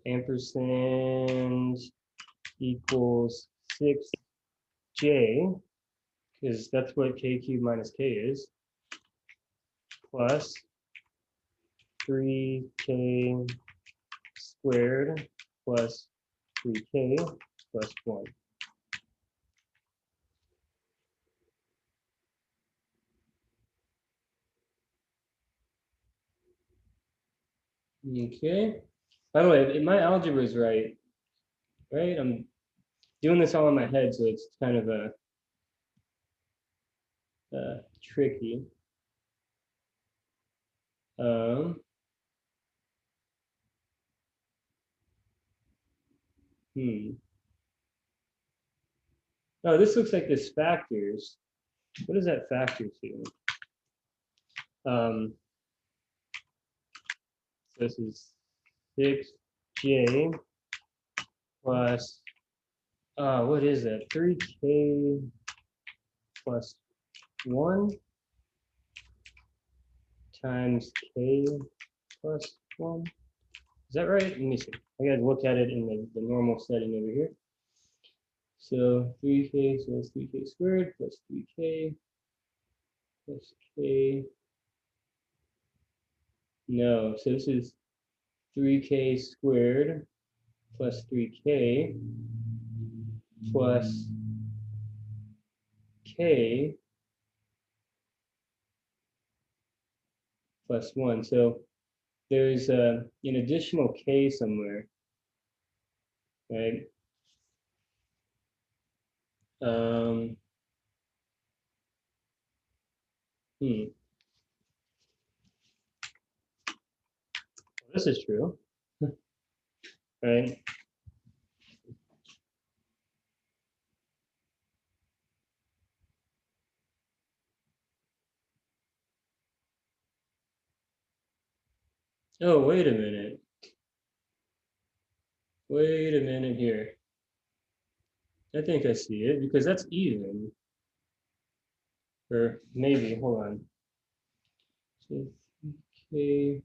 Ampersand equals 6j, because that's what k cubed minus k is, plus 3k squared plus 3k plus 1. Okay. By the way, if my algebra is right? I'm doing this all in my head, so it's kind of a tricky. Oh, this looks like this factors. What does that factor to? So this is 6j plus, what is that? 3k plus 1 times k plus 1. Is that right? Let me see. I gotta look at it in the normal setting over here. So 3k, so that's 3k squared plus 3k plus k. No, so this is 3k squared plus 3k plus k plus 1. So there's an additional k somewhere, right? This is true, right? Oh, wait a minute. Wait a minute here. I think I see it because that's even. Or maybe, hold on. So, okay.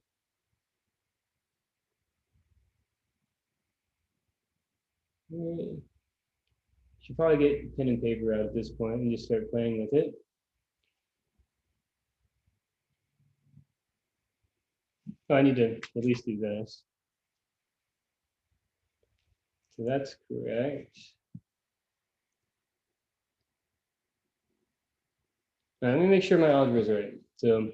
Should probably get pen and paper out at this point and just start playing with it. Oh, I need to at least do this. So that's correct. Now, let me make sure my algebra is right. So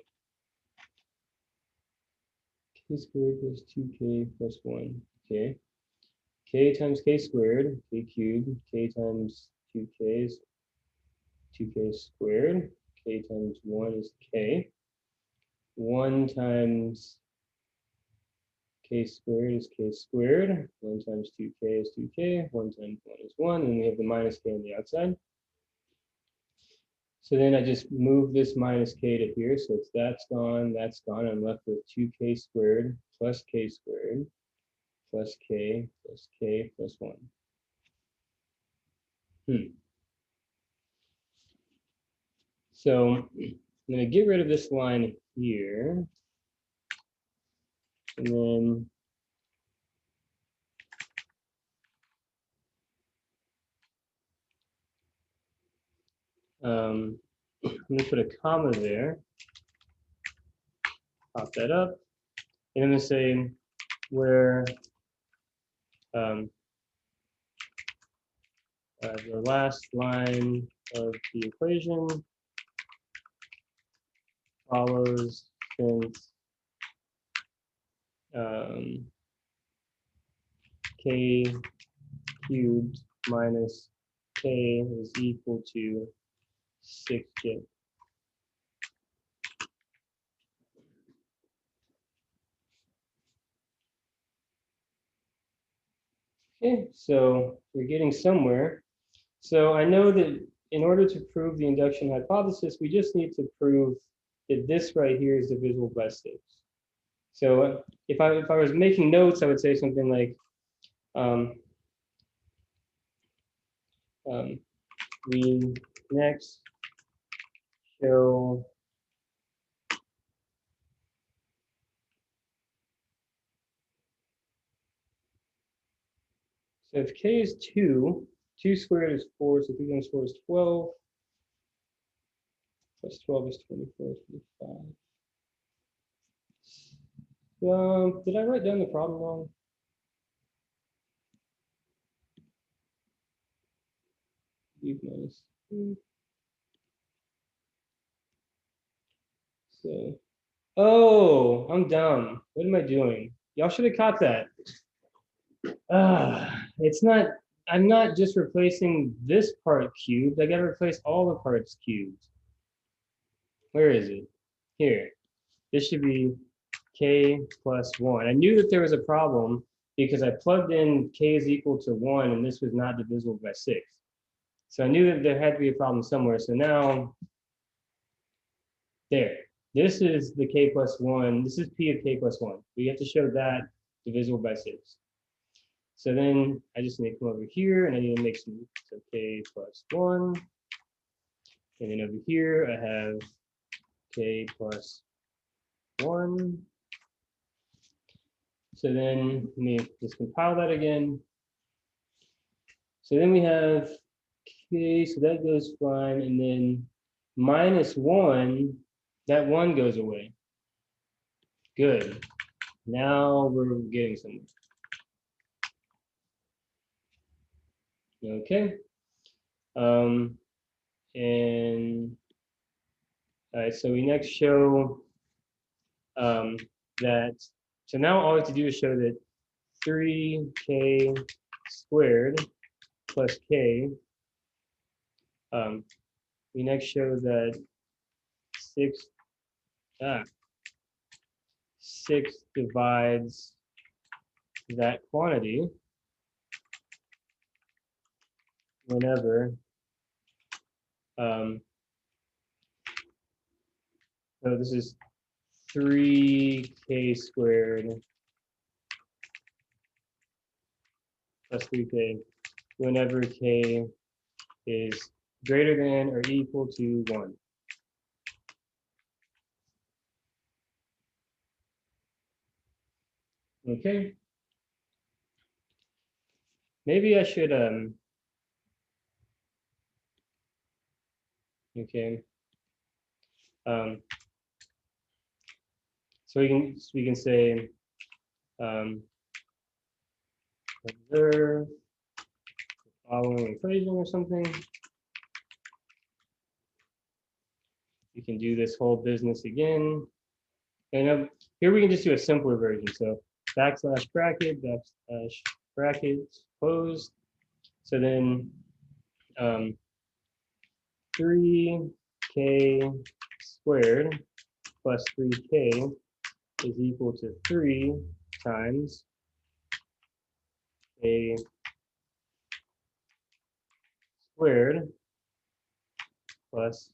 k squared plus 2k plus 1. Okay. K times k squared, k cubed, k times 2k is 2k squared, k times 1 is k. 1 times k squared is k squared. 1 times 2k is 2k. 1 times 1 is 1. And we have the minus k on the outside. So then I just move this minus k to here. So it's that's gone, that's gone. I'm left with 2k squared plus k squared plus k plus k plus 1. So I'm going to get rid of this line here. And then I'm going to put a comma there. Pop that up. And I'm going to say where the last line of the equation follows since k cubed minus k is equal to 6j. Okay, so we're getting somewhere. So I know that in order to prove the induction hypothesis, we just need to prove that this right here is divisible by 6. So if I was making notes, I would say something like, um, we next show so if k is 2, 2 squared is 4, so 3 times 4 is 12, plus 12 is 24, 25. Did I write down the problem wrong? Minus 2. So, oh, I'm dumb. What am I doing? Y'all should have caught that. It's not, I'm not just replacing this part cubed. I got to replace all the parts cubed. Where is it? Here. This should be k plus 1. I knew that there was a problem because I plugged in k is equal to 1 and this was not divisible by 6. So I knew that there had to be a problem somewhere. So now, there. This is the k plus 1. This is p of k plus 1. We have to show that divisible by 6. So then I just need to come over here and I need to make some, so k plus 1. And then over here I have k plus 1. So then let me just compile that again. So then we have k, so that goes fine. And then minus 1, that 1 goes away. Good. Now we're getting somewhere. Okay. And all right, so we next show that, so now all we have to do is show that 3k squared plus k, we next show that 6 divides that quantity whenever, so this is 3k squared plus 3k whenever k is greater than or equal to 1. Okay. Maybe I should okay. So we can say observe the following equation or something. We can do this whole business again. And here we can just do a simpler version. So backslash bracket, backslash bracket, closed. So then 3k squared plus 3k is equal to 3 times k squared plus,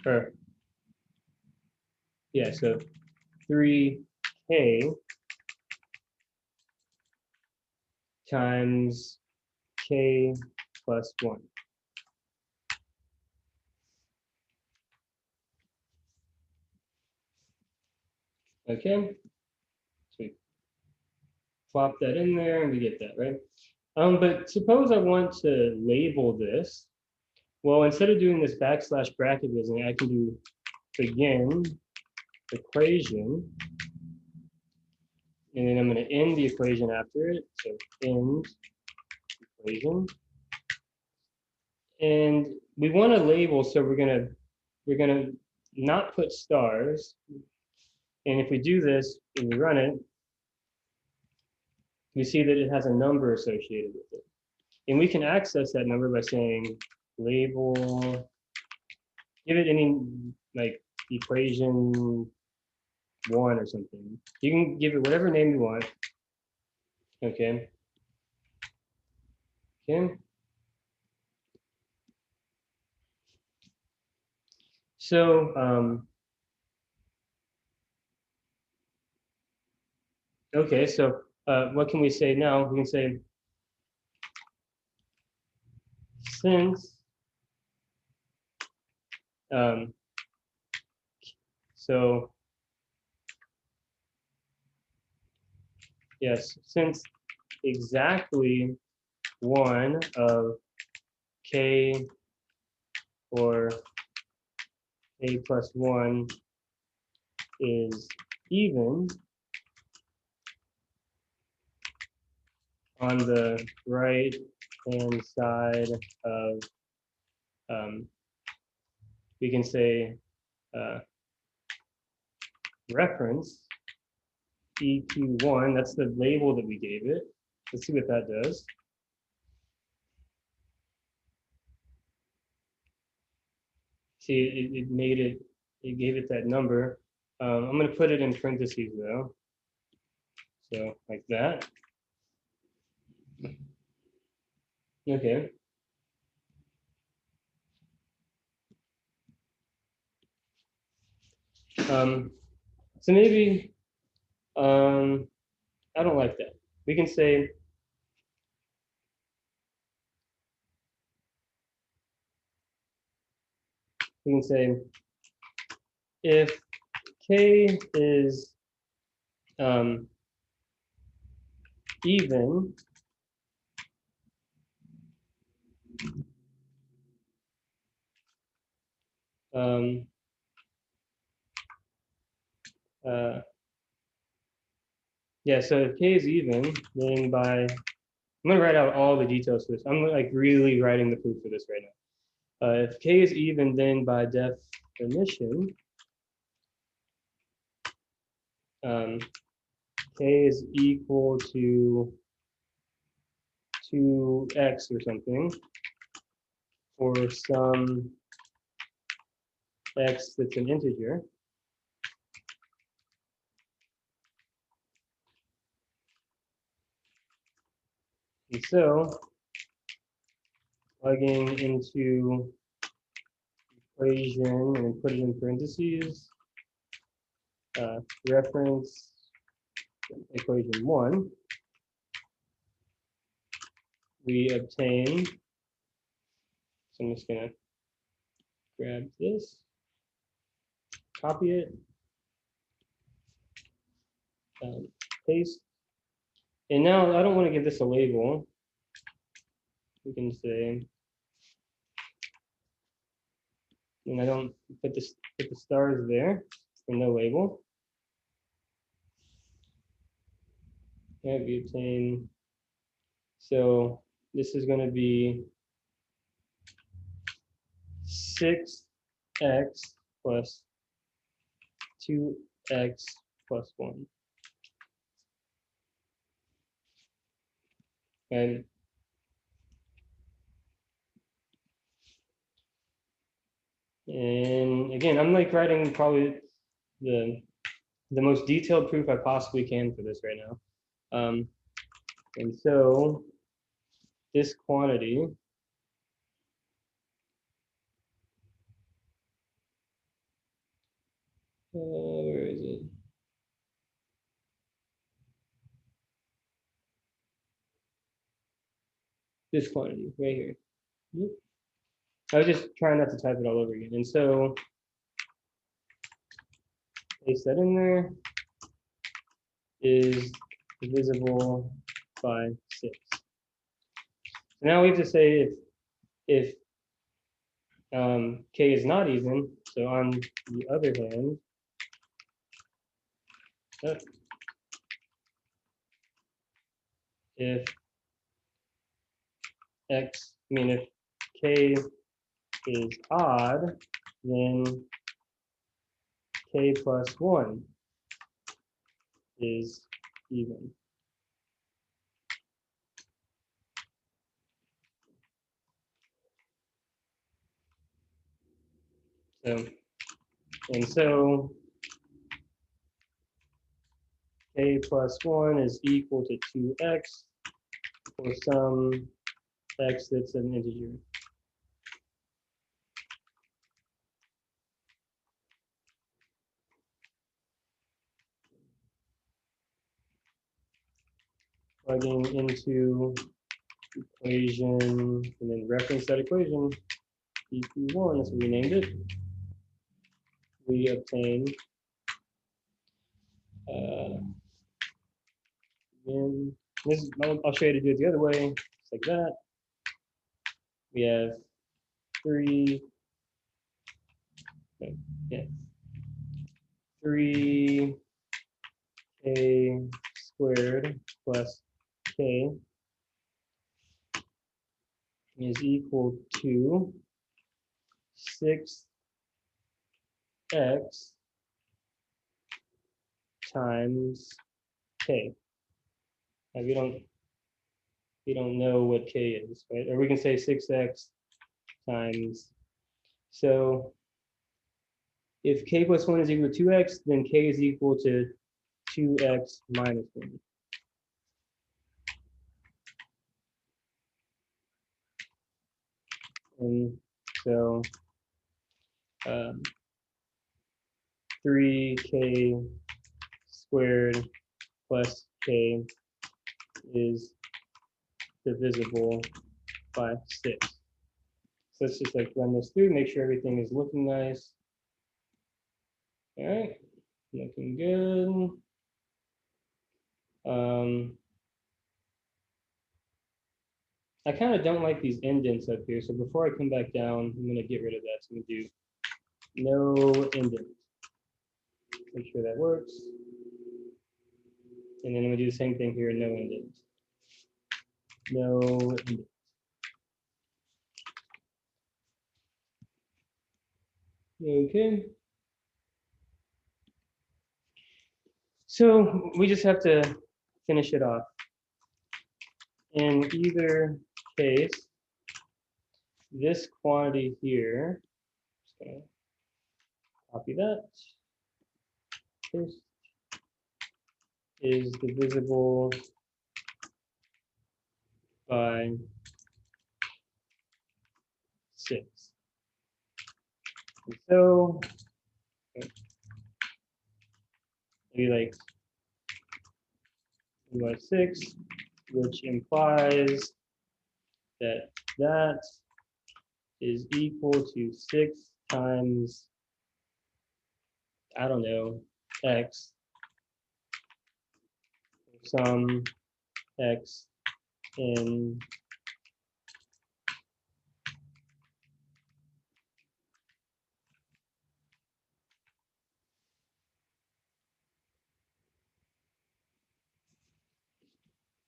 or yeah, so 3k times k plus 1. Okay, so we plop that in there and we get that, right? But suppose I want to label this. Well, instead of doing this backslash bracket business, I can do begin equation, and then I'm going to end the equation after it. So end equation, and we want to label, so we're gonna not put stars. And if we do this and we run it, we see that it has a number associated with it. And we can access that number by saying label, give it any like equation 1 or something. You can give it whatever name you want. Okay. Okay. So, okay, so what can we say now? We can say, since, so, yes, since exactly one of k or k plus 1 is even on the right hand side of, we can say reference EQ1, that's the label that we gave it. Let's see what that does. See, it made it, it gave it that number. I'm going to put it in parentheses though. So like that. Okay. So maybe I don't like that. We can say if k is even, um, yeah, so if k is even, then by, I'm going to write out all the details for this. I'm like really writing the proof for this right now. If k is even, then by definition, k is equal to 2x or something for some x that's an integer. And so plugging into equation and put it in parentheses, reference equation 1, we obtain, so I'm just going to grab this, copy it, paste. And now I don't want to give this a label. We can say, and I don't put the stars there for no label. Yeah, we obtain, so this is going to be 6x plus 2x plus 1. And again, I'm like writing probably the most detailed proof I possibly can for this right now. And so this quantity where is it? This quantity right here. I was just trying not to type it all over again. And so paste that in there, is divisible by 6. So now we have to say if k is not even, so on the other hand, if x, I mean if k is odd, then k plus 1 is even. So, and so k plus 1 is equal to 2x for some x that's an integer. plugging into equation and then reference that equation, EP1, that's what we named it. We obtain again, this is, I'll show you to do it the other way, just like that. We have 3, yeah, 3k squared plus k is equal to 6x times k. And we don't know what k is, right? Or we can say 6x times. So if k plus 1 is equal to 2x, then k is equal to 2x minus 1. And so 3k squared plus k is divisible by 6. So let's just like run this through, make sure everything is looking nice. All right, looking good. I kind of don't like these indents up here, so before I come back down, I'm gonna get rid of that. So I'm gonna do no indent. Make sure that works. And then I'm gonna do the same thing here, no indent. No indent. Okay. So we just have to finish it off. In either case, this quantity here, just gonna copy that, paste, is divisible by 6. And so maybe like 1 by 6, which implies that that is equal to 6 times, I don't know, x, some x in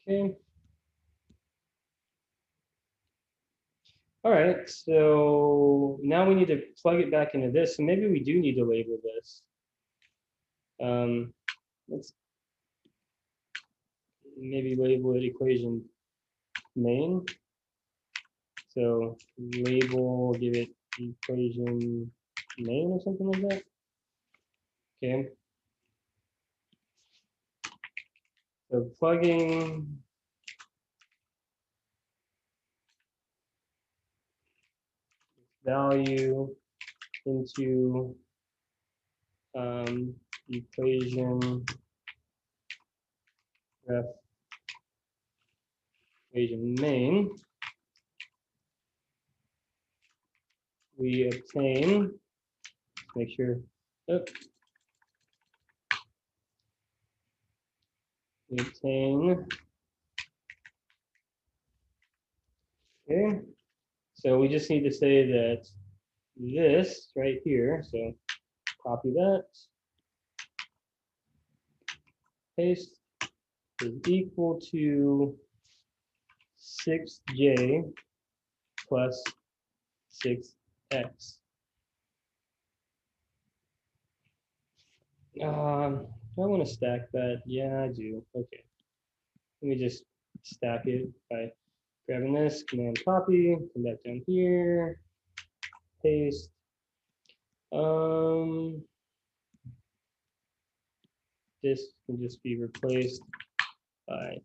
okay. All right, so now we need to plug it back into this. So maybe we do need to label this. Let's maybe label it equation main. So label, give it equation main or something like that. Okay. So plugging value into equation ref equation main, we obtain, make sure, oh, we obtain, okay, so we just need to say that this right here, so copy that, paste, is equal to 6j plus 6x. Do I want to stack that? Yeah, I do. Okay. Let me just stack it by grabbing this, command copy, come back down here, paste. This can just be replaced by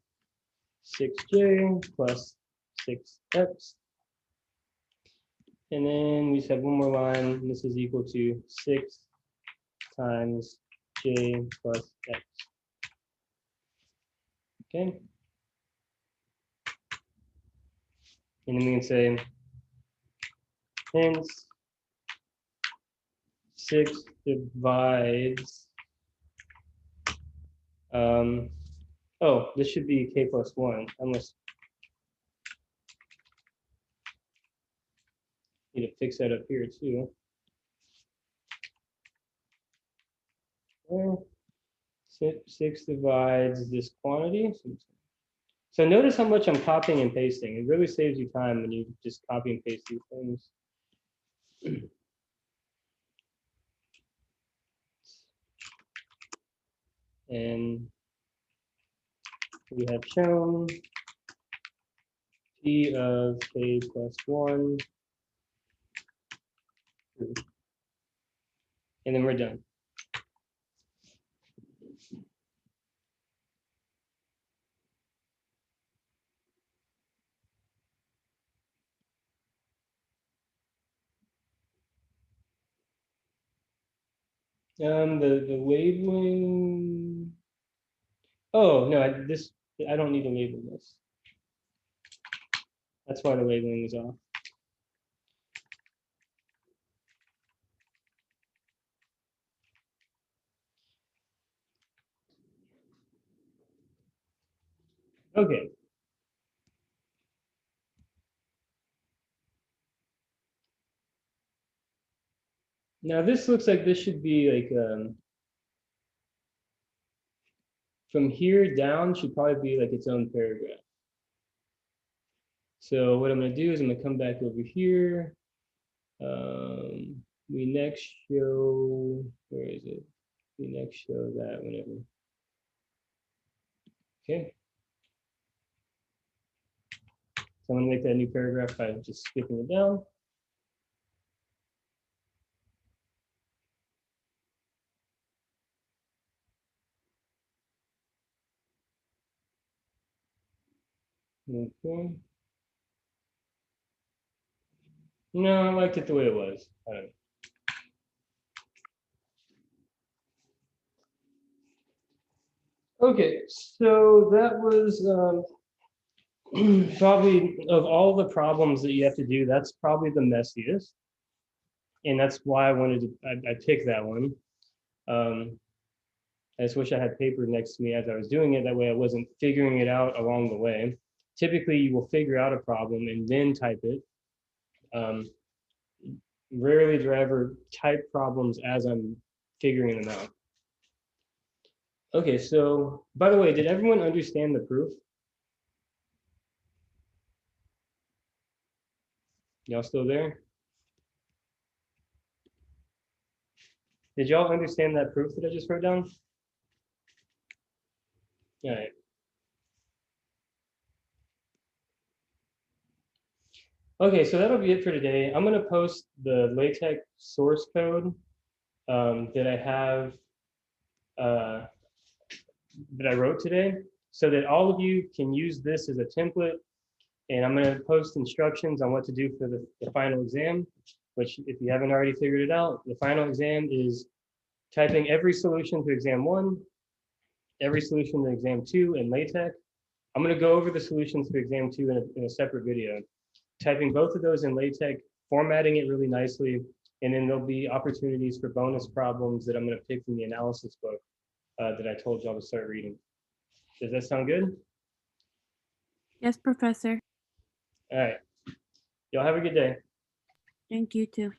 6j plus 6x. And then we just have one more line, and this is equal to 6 times j plus x. Okay. And then we can say hence 6 divides, oh, this should be k plus 1. I must need to fix that up here too. Well, 6 divides this quantity. So notice how much I'm copying and pasting. It really saves you time when you just copy and paste these things. And we have shown p of k plus 1. And then we're done. The labeling. Oh no, I don't need to label this. That's why the labeling is off. Okay. Now this looks like this should be like from here down should probably be like its own paragraph. So what I'm going to do is I'm going to come back over here. We next show, where is it? We next show that whenever. Okay. So I'm going to make that new paragraph by just skipping it down. Okay. No, I liked it the way it was. I don't know. Okay, so that was probably of all the problems that you have to do, that's probably the messiest. And that's why I wanted to, I picked that one. I just wish I had paper next to me as I was doing it. That way I wasn't figuring it out along the way. Typically, you will figure out a problem and then type it. Rarely do I ever type problems as I'm figuring them out. Okay, so by the way, did everyone understand the proof? Y'all still there? Did y'all understand that proof that I just wrote down? All right. Okay, so that'll be it for today. I'm gonna post the LaTeX source code that I have that I wrote today, so that all of you can use this as a template. And I'm gonna post instructions on what to do for the final exam, which if you haven't already figured it out, the final exam is typing every solution to exam 1, every solution to exam 2 in LaTeX. I'm gonna go over the solutions to exam 2 in a separate video. Typing both of those in LaTeX, formatting it really nicely, and then there'll be opportunities for bonus problems that I'm going to pick from the analysis book that I told y'all to start reading. Does that sound good? Yes, Professor. All right. Y'all have a good day. Thank you too.